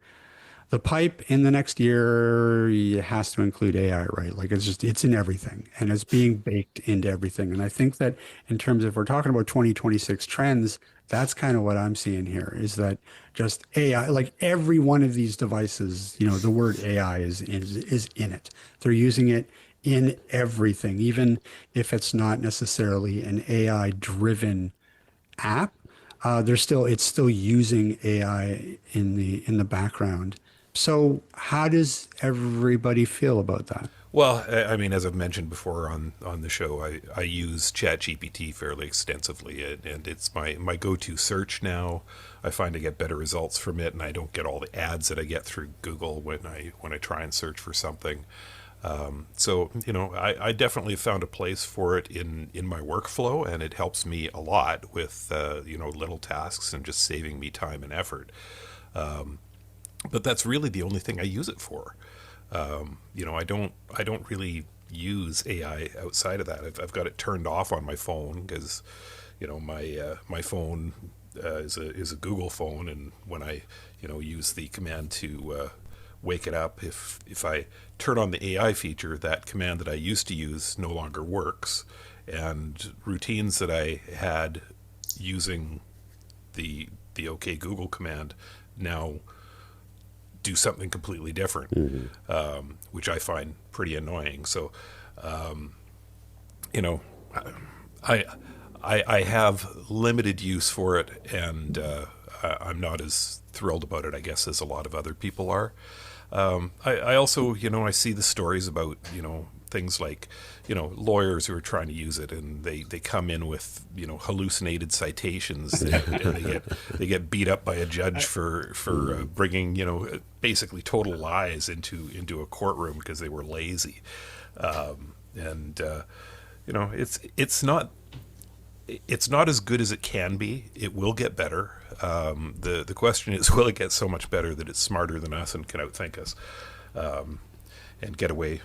the pipe in the next year, it has to include AI, right? Like it's in everything and it's being baked into everything. And I think that in terms of, if we're talking about 2026 trends, that's kind of what I'm seeing here is that just AI, like every one of these devices, the word AI is in it. They're using it in everything, even if it's not necessarily an AI driven app. It's still using AI in the background. So how does everybody feel about that? Well, I mean, as I've mentioned before on the show, I use ChatGPT fairly extensively, and it's my go-to search now. I find I get better results from it, and I don't get all the ads that I get through Google when I try and search for something. So, I definitely found a place for it in my workflow, and it helps me a lot with, little tasks and just saving me time and effort. But that's really the only thing I use it for. I don't really use AI outside of that. I've got it turned off on my phone because, my phone is a Google phone, and when I, use the command to wake it up, if I turn on the AI feature, that command that I used to use no longer works, and routines that I had using the OK Google command now do something completely different, which I find pretty annoying. So, I have limited use for it, and I'm not as thrilled about it, I guess, as a lot of other people are. I also, I see the stories about, things like, lawyers who are trying to use it, and they come in with, hallucinated citations, and they get beat up by a judge for bringing, basically total lies into a courtroom because they were lazy. It's not as good as it can be. It will get better. The question is, will it get so much better that it's smarter than us and can outthink us, and get away,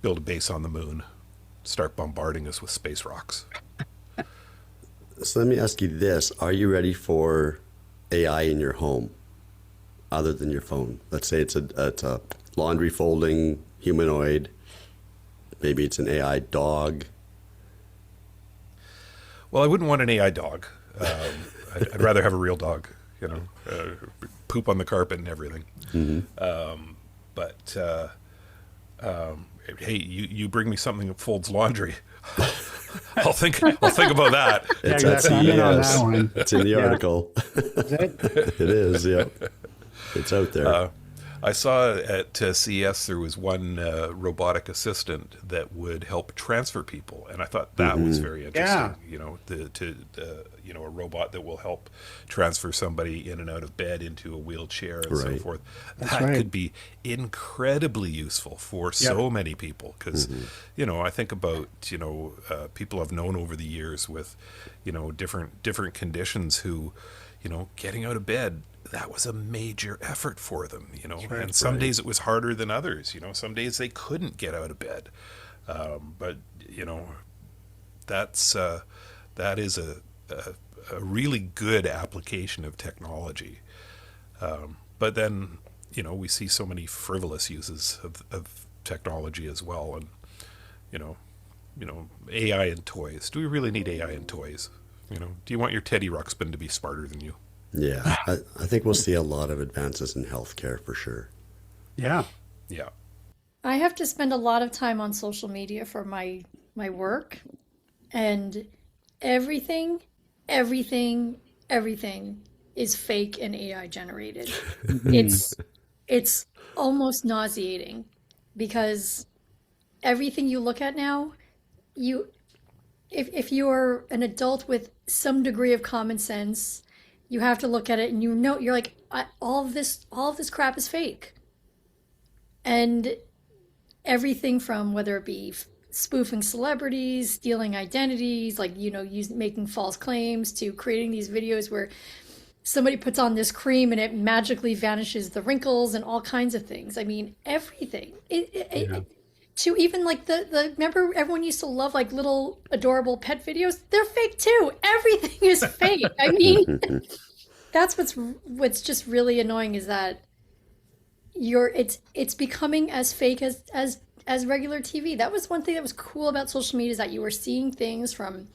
build a base on the moon, start bombarding us with space rocks? So let me ask you this. Are you ready for AI in your home other than your phone? Let's say it's a laundry folding humanoid. Maybe it's an AI dog. Well, I wouldn't want an AI dog. I'd rather have a real dog, poop on the carpet and everything. But hey, you bring me something that folds laundry. I'll think about that. It's Yeah, at exactly. I'm in on that CES. one. It's in the Yeah. article. Is it? It is, yeah. It's out there. I saw at CES there was one robotic assistant that would help transfer people, and I thought that was very interesting. Yeah. A robot that will help transfer somebody in and out of bed into a wheelchair and so Right. forth. That's That right. could be incredibly useful for so many people because, I think about people I've known over the years with, different conditions who, getting out of bed. That was a major effort for them, right. and some days it was harder than others, some days they couldn't get out of bed. But, that is a really good application of technology. But then, we see so many frivolous uses of technology as well. And, AI in toys. Do we really need AI in toys? Do you want your Teddy Ruxpin to be smarter than you? Yeah, I think we'll see a lot of advances in healthcare for sure. Yeah. Yeah. I have to spend a lot of time on social media for my work, and everything, everything, everything is fake and AI generated. It's almost nauseating because everything you look at now, you if you're an adult with some degree of common sense, you have to look at it and you're like, all of this crap is fake. And everything from whether it be spoofing celebrities, stealing identities, like, making false claims, to creating these videos where somebody puts on this cream and it magically vanishes the wrinkles and all kinds of things. I mean, everything. To even like the remember everyone used to love like little adorable pet videos? They're fake too. Everything is fake. I mean, that's what's just really annoying is that it's becoming as fake as regular TV. That was one thing that was cool about social media, is that you were seeing things from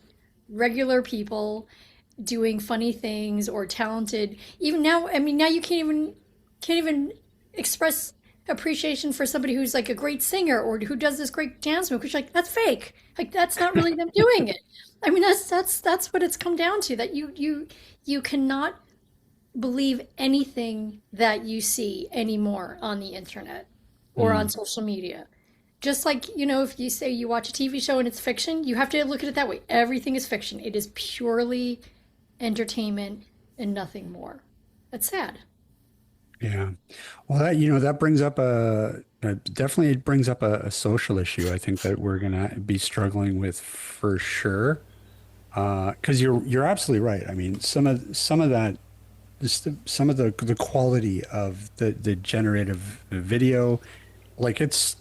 regular people doing funny things or talented. Even now, I mean, now you can't even express appreciation for somebody who's like a great singer or who does this great dance move, because like, that's fake. Like, that's not really them doing it. I mean, that's what it's come down to, that you cannot believe anything that you see anymore on the internet or on social media. Just like, if you say you watch a TV show and it's fiction, you have to look at it that way. Everything is fiction. It is purely entertainment and nothing more. That's sad. Yeah. Well, that brings up Definitely, it brings up a social issue. I think that we're gonna be struggling with for sure. Because you're absolutely right. I mean, some of that, some of the quality of the generative video, like it's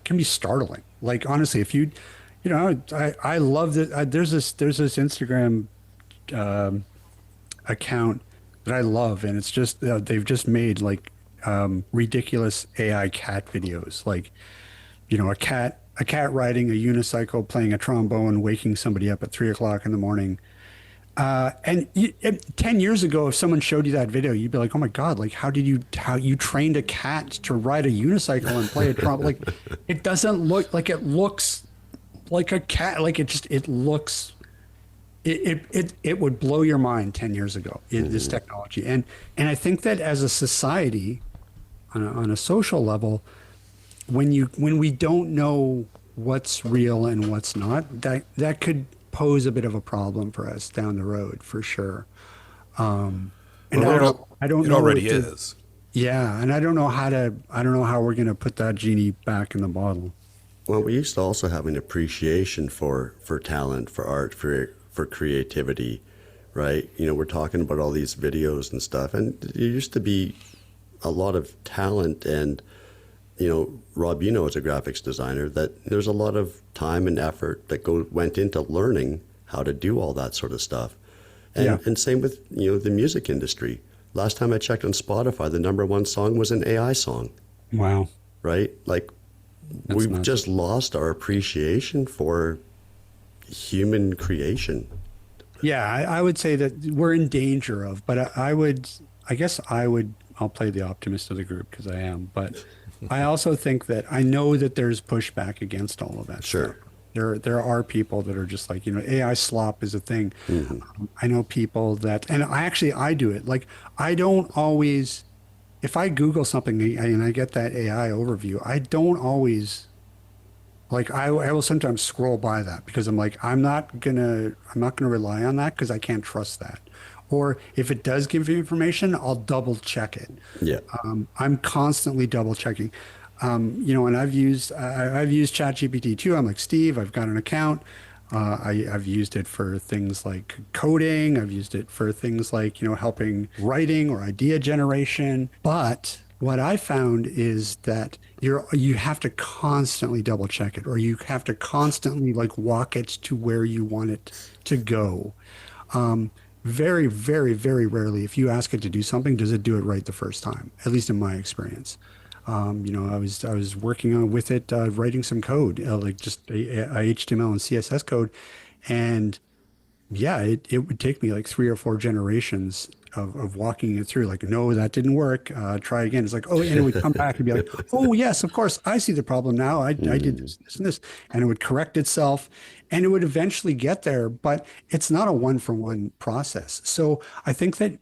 can be startling. Like honestly, if I love that. There's this Instagram account that I love, and it's just they've just made like ridiculous AI cat videos, like a cat riding a unicycle, playing a trombone, waking somebody up at 3 o'clock in the morning. And 10 years ago, if someone showed you that video, you'd be like, "Oh my God! Like, how you trained a cat to ride a unicycle and play a trombone? Like, it doesn't look like it looks like a cat. Like it looks. It would blow your mind 10 years ago. This technology, and I think that as a society, on a social level, when we don't know what's real and what's not, that could pose a bit of a problem for us down the road for sure. And I don't It know already is. yeah, and I don't know how we're going to put that genie back in the bottle. Well, we used to also have an appreciation for talent, for art, for creativity, right? We're talking about all these videos and stuff, and there used to be a lot of talent. And Rob, as a graphics designer, that there's a lot of time and effort that went into learning how to do all that sort of stuff. And same with the music industry. Last time I checked on Spotify, the #1 song was an AI song. Wow. Right? Like, we've nuts. just lost our appreciation for human creation. Yeah, I would say that we're in danger of, but I'll play the optimist of the group because I am, but I also think that I know that there's pushback against all of that Sure. stuff. There are people that are just like, AI slop is a thing. I know people that, and I do it. Like, I don't always, if I Google something and I get that AI overview, I don't always, like, I will sometimes scroll by that because I'm like, I'm not gonna rely on that because I can't trust that. Or if it does give you information, I'll double check it. Yeah. I'm constantly double checking. And I've used ChatGPT too. I'm like, Steve, I've got an account. I've used it for things like coding. I've used it for things like, helping writing or idea generation. But what I found is that you have to constantly double check it, or you have to constantly like walk it to where you want it to go. Very, very, very rarely, if you ask it to do something, does it do it right the first time, at least in my experience. I was working on with it, writing some code, like just a HTML and CSS code, and yeah, it would take me like 3 or 4 generations of walking it through. Like, no, that didn't work. Try again. It's like, oh, and it would come back and be like, oh yes, of course, I see the problem now. I did this and this, and it would correct itself, and it would eventually get there. But it's not a one-for-one process. So I think that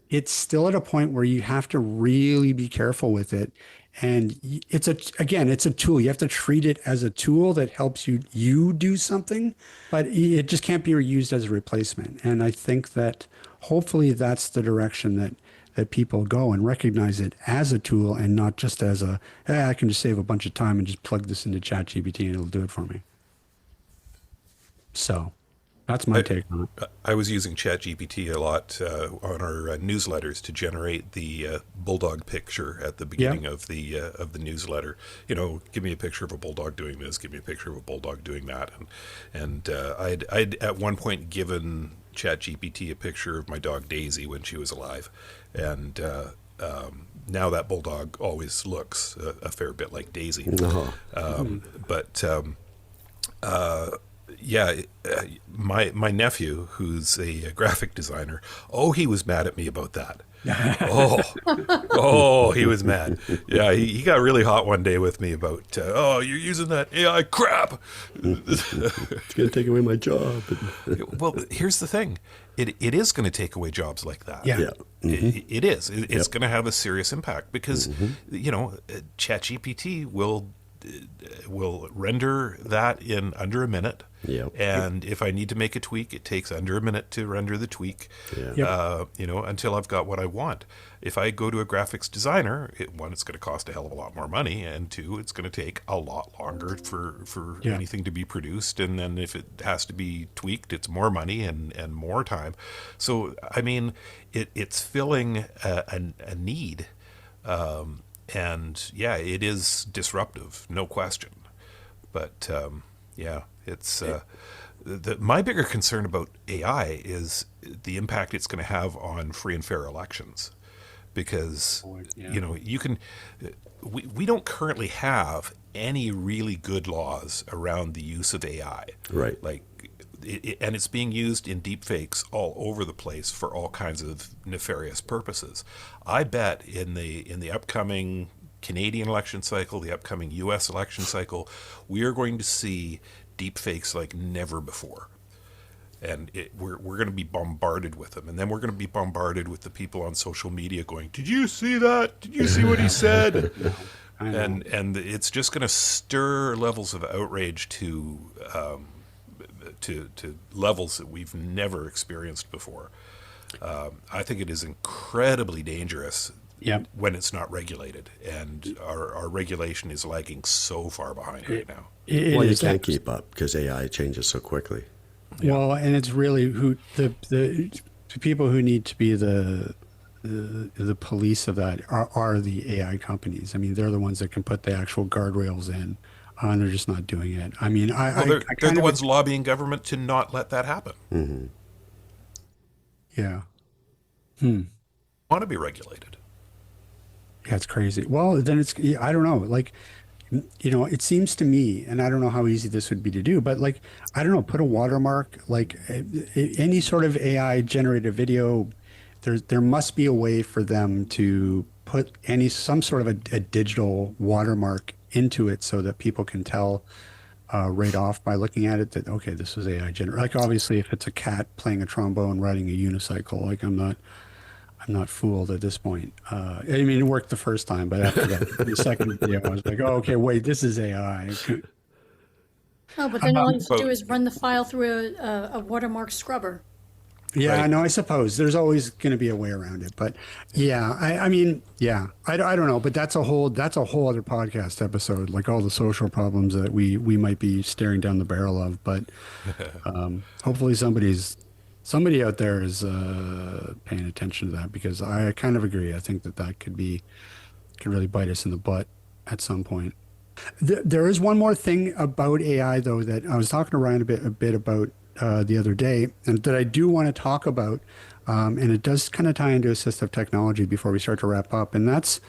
it's still at a point where you have to really be careful with it. And it's a tool. You have to treat it as a tool that helps you do something, but it just can't be used as a replacement. And I think that hopefully that's the direction that people go, and recognize it as a tool and not just as I can just save a bunch of time and just plug this into ChatGPT and it'll do it for me. So that's my take on it. I was using ChatGPT a lot on our newsletters to generate the bulldog picture at the beginning of the newsletter. Give me a picture of a bulldog doing this. Give me a picture of a bulldog doing that. And I'd at one point given ChatGPT a picture of my dog Daisy when she was alive, and now that bulldog always looks a fair bit like Daisy. Yeah, my nephew, who's a graphic designer, he was mad at me about that. He was mad. Yeah, he got really hot one day with me about, you're using that AI crap. It's going to take away my job. Well, here's the thing. It is going to take away jobs like that. Yeah. It is. It's going to have a serious impact because, ChatGPT will will render that in under a minute. Yep. And if I need to make a tweak, it takes under a minute to render the tweak. Yeah. Yep. Until I've got what I want. If I go to a graphics designer, one, it's going to cost a hell of a lot more money, and two, it's going to take a lot longer for Yeah. anything to be produced. And then if it has to be tweaked, it's more money and more time. So, I mean, it's filling a need. And yeah, it is disruptive, no question. But it's my bigger concern about AI is the impact it's going to have on free and fair elections, because Yeah. you can we don't currently have any really good laws around the use of AI, Right. like. And it's being used in deepfakes all over the place for all kinds of nefarious purposes. I bet in the upcoming Canadian election cycle, the upcoming U.S. election cycle, we are going to see deepfakes like never before. And we're going to be bombarded with them. And then we're going to be bombarded with the people on social media going, "Did you see that? Did you see what he said?" I know. And it's just going to stir levels of outrage to levels that we've never experienced before. I think it is incredibly dangerous Yep. when it's not regulated, and our regulation is lagging so far behind right now. It Well, you is can't keep up because AI changes so quickly. Well, and it's really who the people who need to be the police of that are the AI companies. I mean, they're the ones that can put the actual guardrails in, and they're just not doing it. I mean, Well, they're kind the of ones lobbying government to not let that happen. yeah. Want to be regulated. Yeah, it's crazy. Well, then I don't know. Like, it seems to me, and I don't know how easy this would be to do, but like, I don't know, put a watermark, like any sort of AI generated video, there must be a way for them to put some sort of a digital watermark into it so that people can tell right off by looking at it that, okay, this was AI generated. Like, obviously, if it's a cat playing a trombone, riding a unicycle, like I'm not fooled at this point. I mean, it worked the first time, but after that, the second video, I was like, oh, okay, wait, this is AI. Oh, but then all you have to But do is run the file through a watermark scrubber. Yeah, Right. no, I suppose there's always going to be a way around it, but yeah, I mean, yeah, I don't know, but that's a whole other podcast episode, like all the social problems that we might be staring down the barrel of. But hopefully somebody out there is paying attention to that, because I kind of agree. I think that could really bite us in the butt at some point. There is one more thing about AI, though, that I was talking to Ryan a bit about the other day, and that I do want to talk about, and it does kind of tie into assistive technology before we start to wrap up. And that's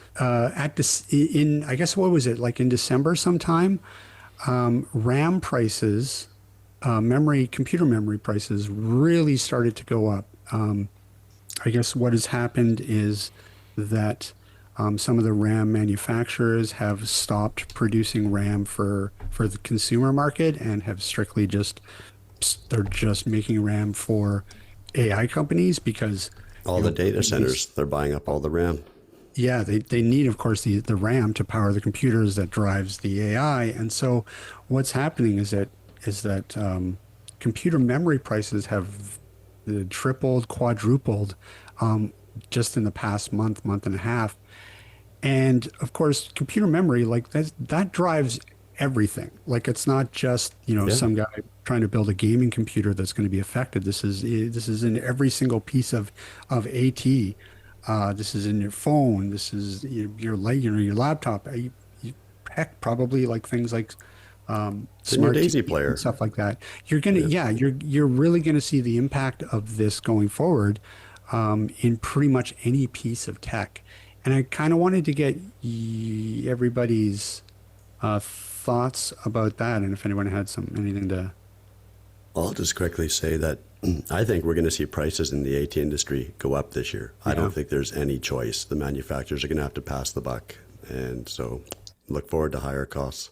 in I guess, what was it, like in December sometime, RAM prices, computer memory prices really started to go up. I guess what has happened is that some of the RAM manufacturers have stopped producing RAM for the consumer market and have strictly they're just making RAM for AI companies, because All the data centers, they're buying up all the RAM. yeah, they need, of course, the RAM to power the computers that drives the AI. And so what's happening is that computer memory prices have tripled, quadrupled, just in the past month and a half. And of course, computer memory, like that drives everything. Like, it's not just, Yeah. some guy trying to build a gaming computer that's going to be affected. This is in every single piece of AT. This is in your phone. This is your laptop. Heck, probably like things like It's in your smart Daisy TV player. and stuff like that. You're gonna, you're really gonna see the impact of this going forward, in pretty much any piece of tech. And I kind of wanted to get everybody's thoughts about that, and if anyone had anything to. I'll just quickly say that I think we're going to see prices in the AT industry go up this year. I Yeah. don't think there's any choice. The manufacturers are going to have to pass the buck. And so look forward to higher costs.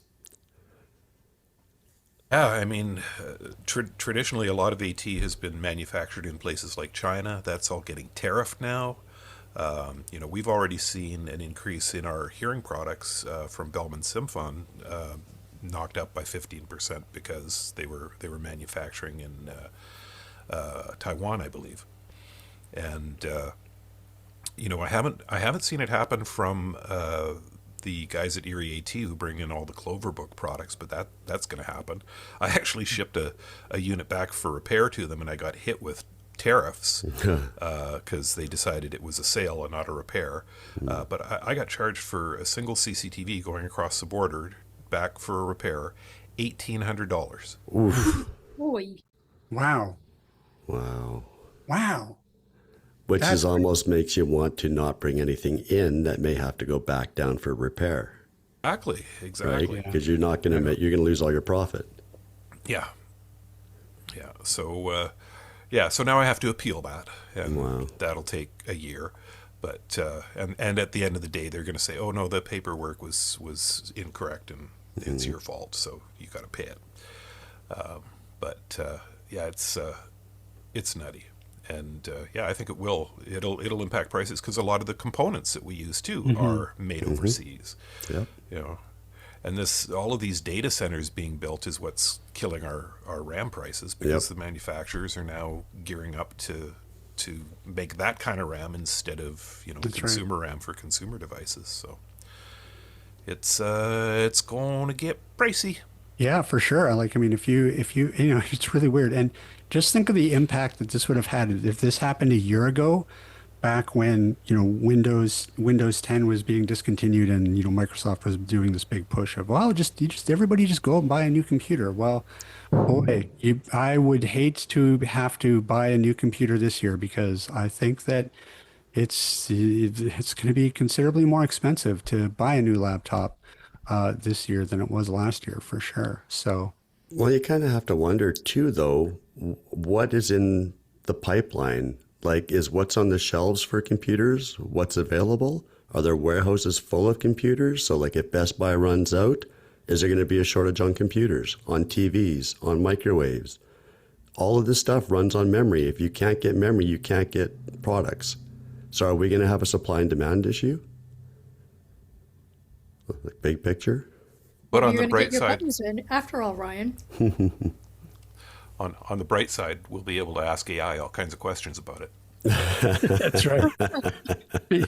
Yeah, I mean, traditionally a lot of AT has been manufactured in places like China. That's all getting tariffed now. We've already seen an increase in our hearing products from Bellman Symphon, knocked up by 15% because they were manufacturing in Taiwan, I believe. And I haven't seen it happen from the guys at Erie AT who bring in all the Cloverbook products, but that's going to happen. I actually shipped a unit back for repair to them, and I got hit with tariffs because they decided it was a sale and not a repair. But I got charged for a single CCTV going across the border back for a repair, $1,800. Oof. Boy. Wow. Wow. Wow. Which That's is almost makes you want to not bring anything in that may have to go back down for repair, Exactly. right? Because you're not going to you're going to lose all your profit. Yeah. So, so now I have to appeal that, and Wow. that'll take a year. But and at the end of the day, they're going to say, "Oh no, the paperwork was incorrect, and it's your fault, so you got to pay it." It's nutty, and I think it'll impact prices because a lot of the components that we use too are made overseas. Yep. And all of these data centers being built is what's killing our RAM prices because the manufacturers are now gearing up to make that kind of RAM instead of consumer RAM for consumer devices. So it's going to get pricey. Yeah, for sure. Like, I mean, if you, it's really weird. And just think of the impact that this would have had if this happened a year ago, back when, Windows 10 was being discontinued and, Microsoft was doing this big push of, well, everybody just go and buy a new computer. Well, boy, I would hate to have to buy a new computer this year because I think that it's going to be considerably more expensive to buy a new laptop this year than it was last year for sure. So, Well, you kind of have to wonder too, though, what is in the pipeline? Like, is what's on the shelves for computers what's available? Are there warehouses full of computers? So, like, if Best Buy runs out, is there going to be a shortage on computers, on TVs, on microwaves? All of this stuff runs on memory. If you can't get memory, you can't get products. So, are we going to have a supply and demand issue? Like, big picture? But on You're the gonna bright get your side, buttons in after all, Ryan. on the bright side, we'll be able to ask AI all kinds of questions about it. that's right.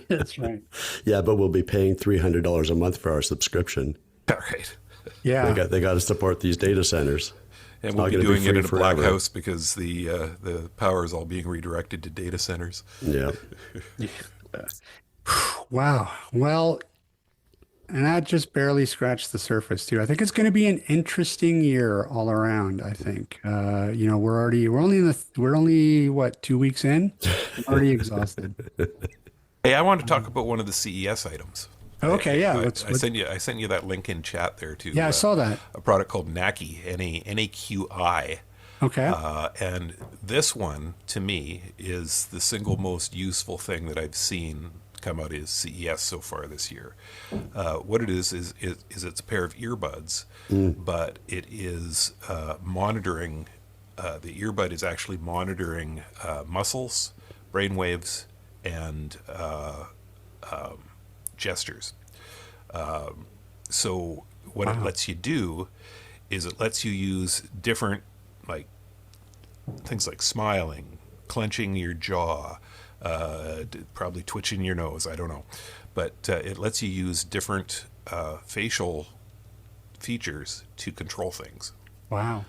That's right. Yeah, but we'll be paying $300 a month for our subscription. All right. Yeah. They got to support these data centers. And It's we'll not be gonna doing it free in a black forever. house because the power is all being redirected to data centers. Yeah. Wow. Well, and that just barely scratched the surface too. I think it's going to be an interesting year all around. I think, we're only what, 2 weeks in? I'm already exhausted. Hey, I want to talk about one of the CES items. Okay. Yeah. I sent you that link in chat there too. Yeah, I saw that. A product called Naqi, Naqi. Okay. And this one, to me, is the single most useful thing that I've seen come out of CES so far this year. What it is it's a pair of earbuds, but it is monitoring. The earbud is actually monitoring muscles, brain waves, and gestures. So what it lets you do is it lets you use different things like smiling, clenching your jaw, probably twitching your nose, I don't know. But it lets you use different facial features to control things. Wow.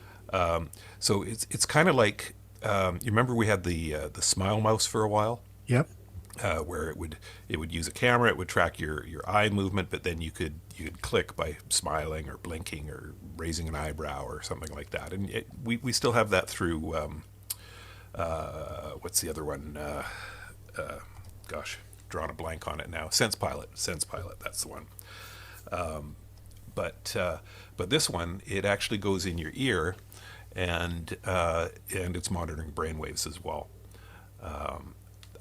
So it's kind of like, you remember we had the Smile Mouse for a while? Yep. Where it would use a camera, it would track your eye movement, but then you could click by smiling or blinking or raising an eyebrow or something like that. And we still have that through what's the other one? Drawing a blank on it now. Sense Pilot, that's the one. But this one, it actually goes in your ear, and it's monitoring brainwaves as well.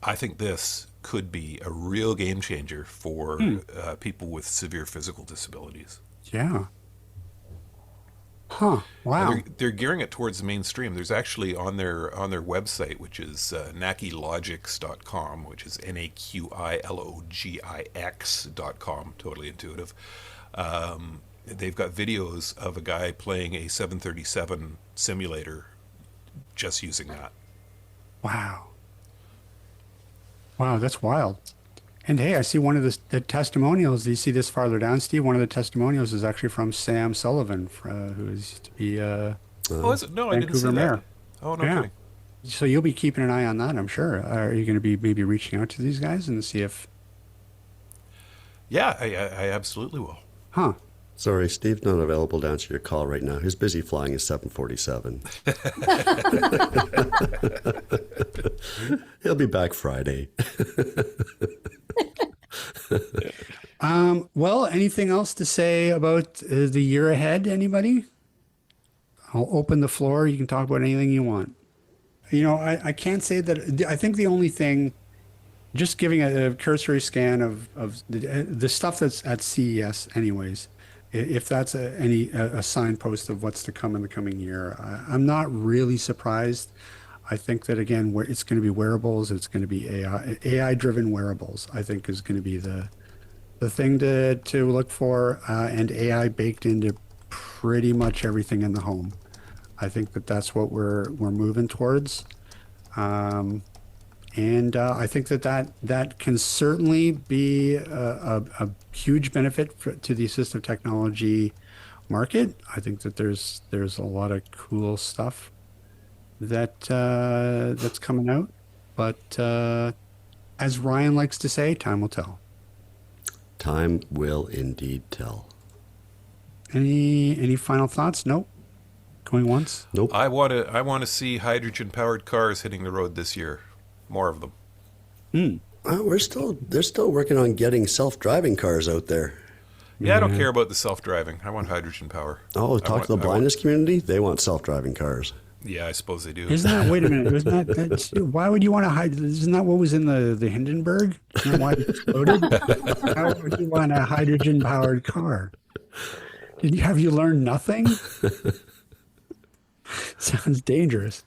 I think this could be a real game changer for people with severe physical disabilities. Yeah. Huh. And Wow. they're gearing it towards the mainstream. There's actually on their website, which is NaqiLogix.com, which is NAQILOGIX.com, totally intuitive. They've got videos of a guy playing a 737 simulator just using that. Wow. Wow, that's wild. And hey, I see one of the testimonials. Do you see this farther down, Steve? One of the testimonials is actually from Sam Sullivan, who used to be Oh, is it? No, I didn't see Vancouver that. mayor. Oh, no Yeah. kidding. So you'll be keeping an eye on that, I'm sure. Are you going to be maybe reaching out to these guys and see if, Yeah, I absolutely will. huh? Sorry, Steve's not available to answer your call right now. He's busy flying his 747. He'll be back Friday. Well, anything else to say about the year ahead? Anybody? I'll open the floor. You can talk about anything you want. I can't say that. I think the only thing, just giving a cursory scan of the stuff that's at CES, anyways, if that's a signpost of what's to come in the coming year, I'm not really surprised. I think that again, where it's going to be wearables, it's going to be AI driven wearables. I think is going to be the thing to look for, and AI baked into pretty much everything in the home. I think that's what we're moving towards. And I think that can certainly be a huge benefit to the assistive technology market. I think that there's a lot of cool stuff that's coming out. But as Ryan likes to say, time will tell. Time will indeed tell. Any final thoughts? Nope. Going once? Nope. I want to see hydrogen powered cars hitting the road this year. More of them. They're still working on getting self-driving cars out there. Yeah, I don't care about the self-driving. I want hydrogen power. Oh, talk to the blindness community. They want self-driving cars. Yeah, I suppose they do. Isn't that? Wait a minute. Isn't that's, why would you want to hide? Isn't that what was in the Hindenburg? Isn't that why it exploded? How would you want a hydrogen powered car? Have you learned nothing? Sounds dangerous.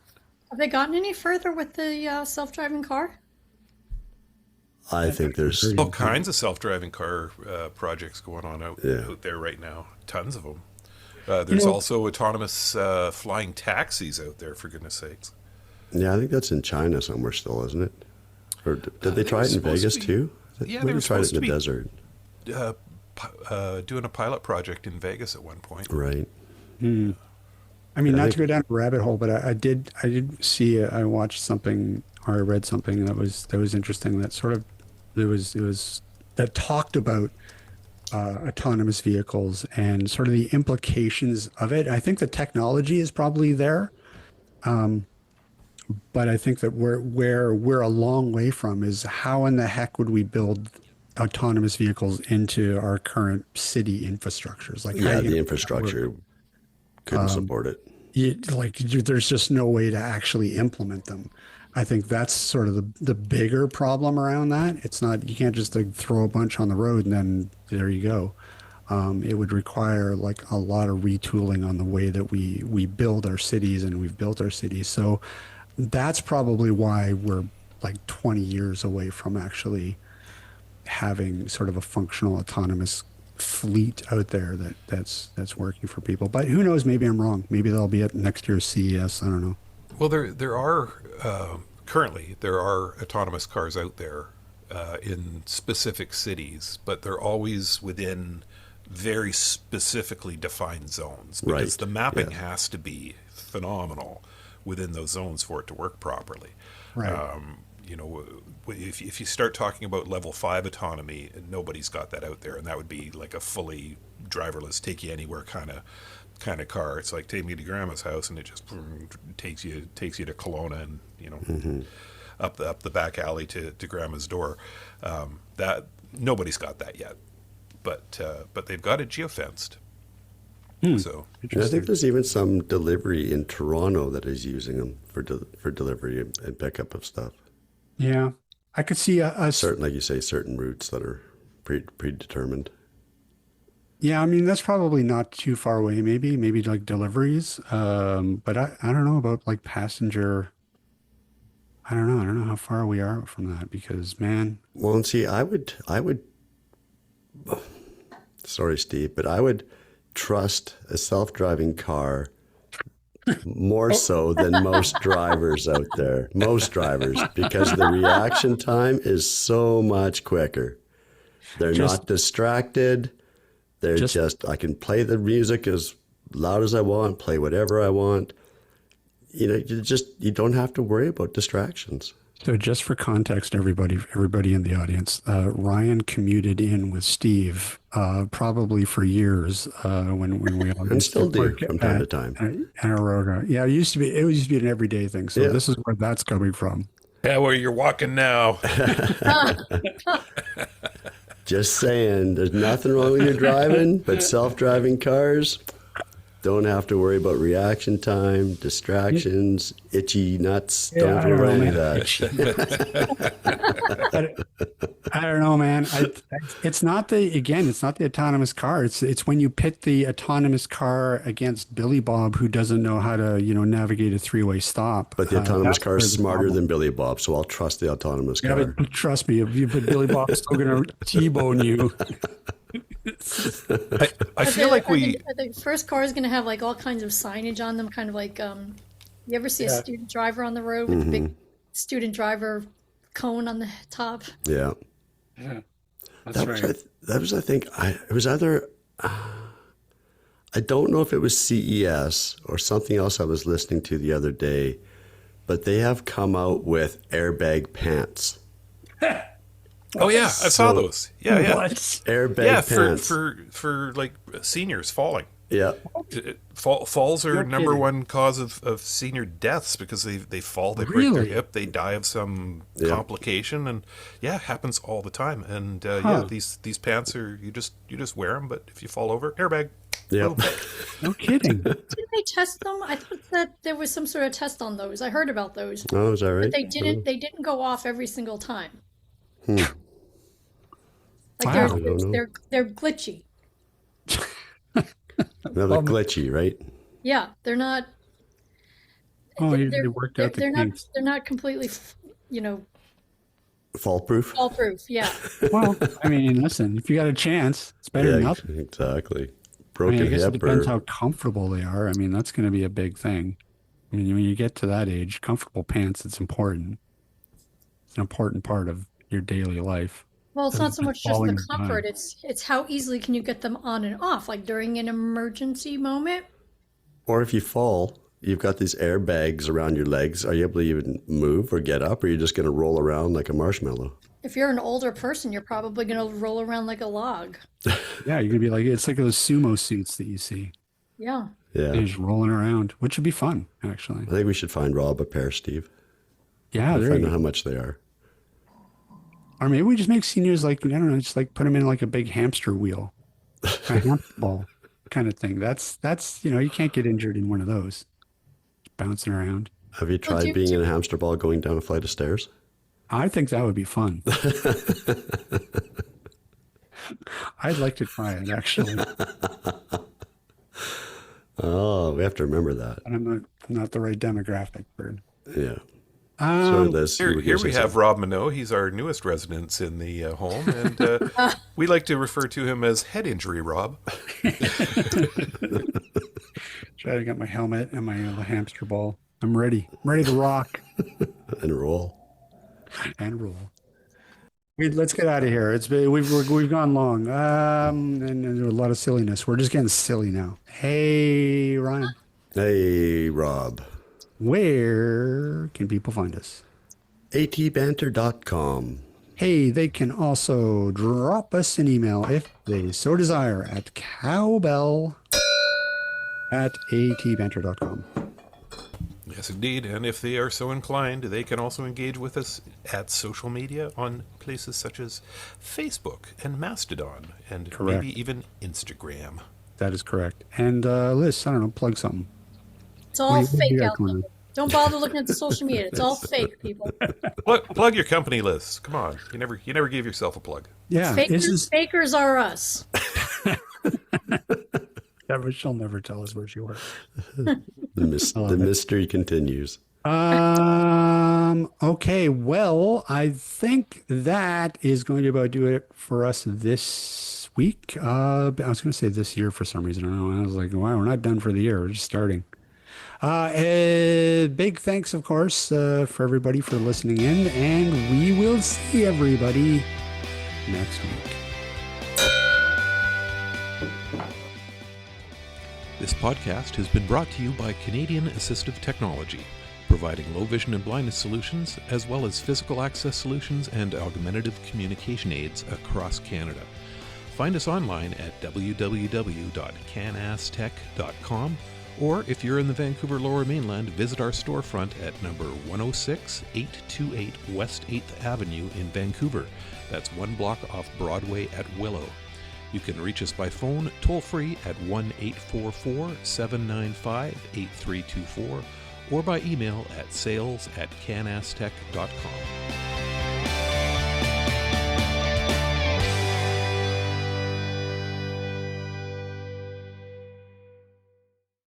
Have they gotten any further with the self-driving car? I think there's All kinds of self-driving car projects going on out there right now. Tons of them. There's also autonomous flying taxis out there, for goodness sakes. Yeah, I think that's in China somewhere still, isn't it? Or did they try it in Vegas too? Yeah, Maybe they were tried it supposed in to the be desert. Doing a pilot project in Vegas at one point. Right. I mean, not to go down a rabbit hole, but I did see I watched something or I read something that was interesting. That sort of it was that talked about autonomous vehicles and sort of the implications of it. I think the technology is probably there, but I think that where we're a long way from is how in the heck would we build autonomous vehicles into our current city infrastructures? Like, Yeah, how you the gonna infrastructure couldn't support it. there's just no way to actually implement them. I think that's sort of the bigger problem around that. It's not, you can't just like throw a bunch on the road and then there you go. It would require like a lot of retooling on the way that we build our cities and we've built our cities. So that's probably why we're like 20 years away from actually having sort of a functional autonomous fleet out there that's working for people. But who knows? Maybe I'm wrong. Maybe they'll be at next year's CES. I don't know. Well, there are currently there are autonomous cars out there in specific cities, but they're always within very specifically defined zones because Right. the mapping Yeah. has to be phenomenal within those zones for it to work properly. Right. If you start talking about level 5 autonomy, nobody's got that out there, and that would be like a fully driverless, take you anywhere kind of car. It's like take me to grandma's house, and it just takes you to Kelowna, and up the back alley to grandma's door. That nobody's got that yet, but they've got it geofenced. So And I think there's even some delivery in Toronto that is using them for delivery and pickup of stuff. Yeah. I could see a Certain, like you say, certain routes that are predetermined. Yeah, I mean that's probably not too far away. Maybe like deliveries. But I don't know about like passenger. I don't know. I don't know how far we are from that because man, Well, and see, I would, sorry, Steve, but I would trust a self-driving car more so than most drivers out there. Most drivers, because the reaction time is so much quicker. They're just not distracted. They're just just, I can play the music as loud as I want, play whatever I want. You don't have to worry about distractions. so just for context, everybody in the audience, Ryan commuted in with Steve probably for years when we all And used to still do work from time to time. at Aurora. Yeah, it used to be an everyday thing. So Yeah. this is where that's coming from. Yeah, where you're walking now. Just saying, there's nothing wrong with your driving, but self-driving cars don't have to worry about reaction time, distractions, itchy nuts. Yeah, Don't I don't know, worry man. that. I don't know, man. It's not it's not the autonomous car. It's when you pit the autonomous car against Billy Bob, who doesn't know how to, navigate a three-way stop. But the autonomous That's car where is the smarter problem- than Billy Bob, so I'll trust the autonomous Yeah, car. but trust me, if you put Billy Bob's still gonna T-bone you. I feel like the first car is going to have like all kinds of signage on them, kind of like you ever see a Yeah. student driver on the road with the big student driver cone on the top? Yeah. Yeah, that's That was, I think, it was either, I don't know if it was CES or something else I was listening to the other day, but they have come out with airbag pants. oh yeah, I saw those. Yeah, yeah. What? Airbag Yeah, pants. for like seniors falling. Yeah. Falls are No number kidding. one cause of senior deaths because they fall, they break their Really? hip, they die of some Yeah. complication, and yeah, it happens all the time. And yeah, Huh. these pants are you just wear them, but if you fall over, airbag. Yeah. Boom. No kidding. Didn't they test them? I thought that there was some sort of test on those. I heard about those, Oh, is that right? but they didn't. They didn't go off every single time. Like Wow. they're glitchy. Another glitchy, right? Yeah, they're not. Oh, They're, you worked out the they're not. kinks. They're not completely, Fall proof? fall proof. Yeah. Well, I mean, listen, if you got a chance, it's better than nothing. exactly. I mean, Broken I guess it hip depends or how comfortable they are. I mean, that's going to be a big thing. I mean, when you get to that age, comfortable pants, it's important. It's an important part of your daily life. Well, it's not so much just falling the or dying. comfort. It's how easily can you get them on and off, like during an emergency moment. or if you fall, you've got these airbags around your legs. Are you able to even move or get up, or are you just going to roll around like a marshmallow? If you're an older person, you're probably going to roll around like a log. Yeah, you're gonna be like, it's like those sumo suits that you see. Yeah. Yeah. They're just rolling around, which would be fun, actually. I think we should find Rob a pair, Steve. Yeah, there Find you out go. how much they are. Or maybe we just make seniors like, I don't know, just like put them in like a big hamster wheel, a hamster ball kind of thing. That's you can't get injured in one of those. Just bouncing around. Have you tried being in a hamster ball going down a flight of stairs? I think that would be fun. I'd like to try it actually, but Oh, we have to remember that. I'm not the right demographic for it. Yeah. So Liz, Here, you were here gonna we say have Rob Minot. He's our newest resident in the home, and we like to refer to him as Head Injury Rob. Try to get my helmet and my little hamster ball. I'm ready. I'm ready to rock something. And roll. and roll. Let's get out of here. We've gone long. And there's a lot of silliness. We're just getting silly now. Hey, Ryan, Hey, Rob. where can people find us? atbanter.com. Hey, they can also drop us an email if they so desire at cowbell@atbanter.com. Yes, indeed. And if they are so inclined, they can also engage with us at social media on places such as Facebook and Mastodon and Correct. maybe even Instagram. That is correct. And Liz, I don't know, plug something. It's all What do you fake got out going there. on? Don't bother looking at the social media. It's all fake, people. Plug your company list. Come on. You never gave yourself a plug. Yeah, Fakers are us. Yeah, but she'll never tell us where she works. The mystery continues. Okay, well, I think that is going to about do it for us this week. I was going to say this year for some reason. I don't know. I was like, wow, we're not done for the year. We're just starting. Big thanks, of course, for everybody for listening in, and we will see everybody next week. This podcast has been brought to you by Canadian Assistive Technology, providing low vision and blindness solutions, as well as physical access solutions and augmentative communication aids across Canada. Find us online at www.canastech.com, or if you're in the Vancouver Lower Mainland, visit our storefront at number 106 828 West 8th Avenue in Vancouver. That's one block off Broadway at Willow. You can reach us by phone toll-free at 1-844-795-8324 or by email at sales@canastech.com.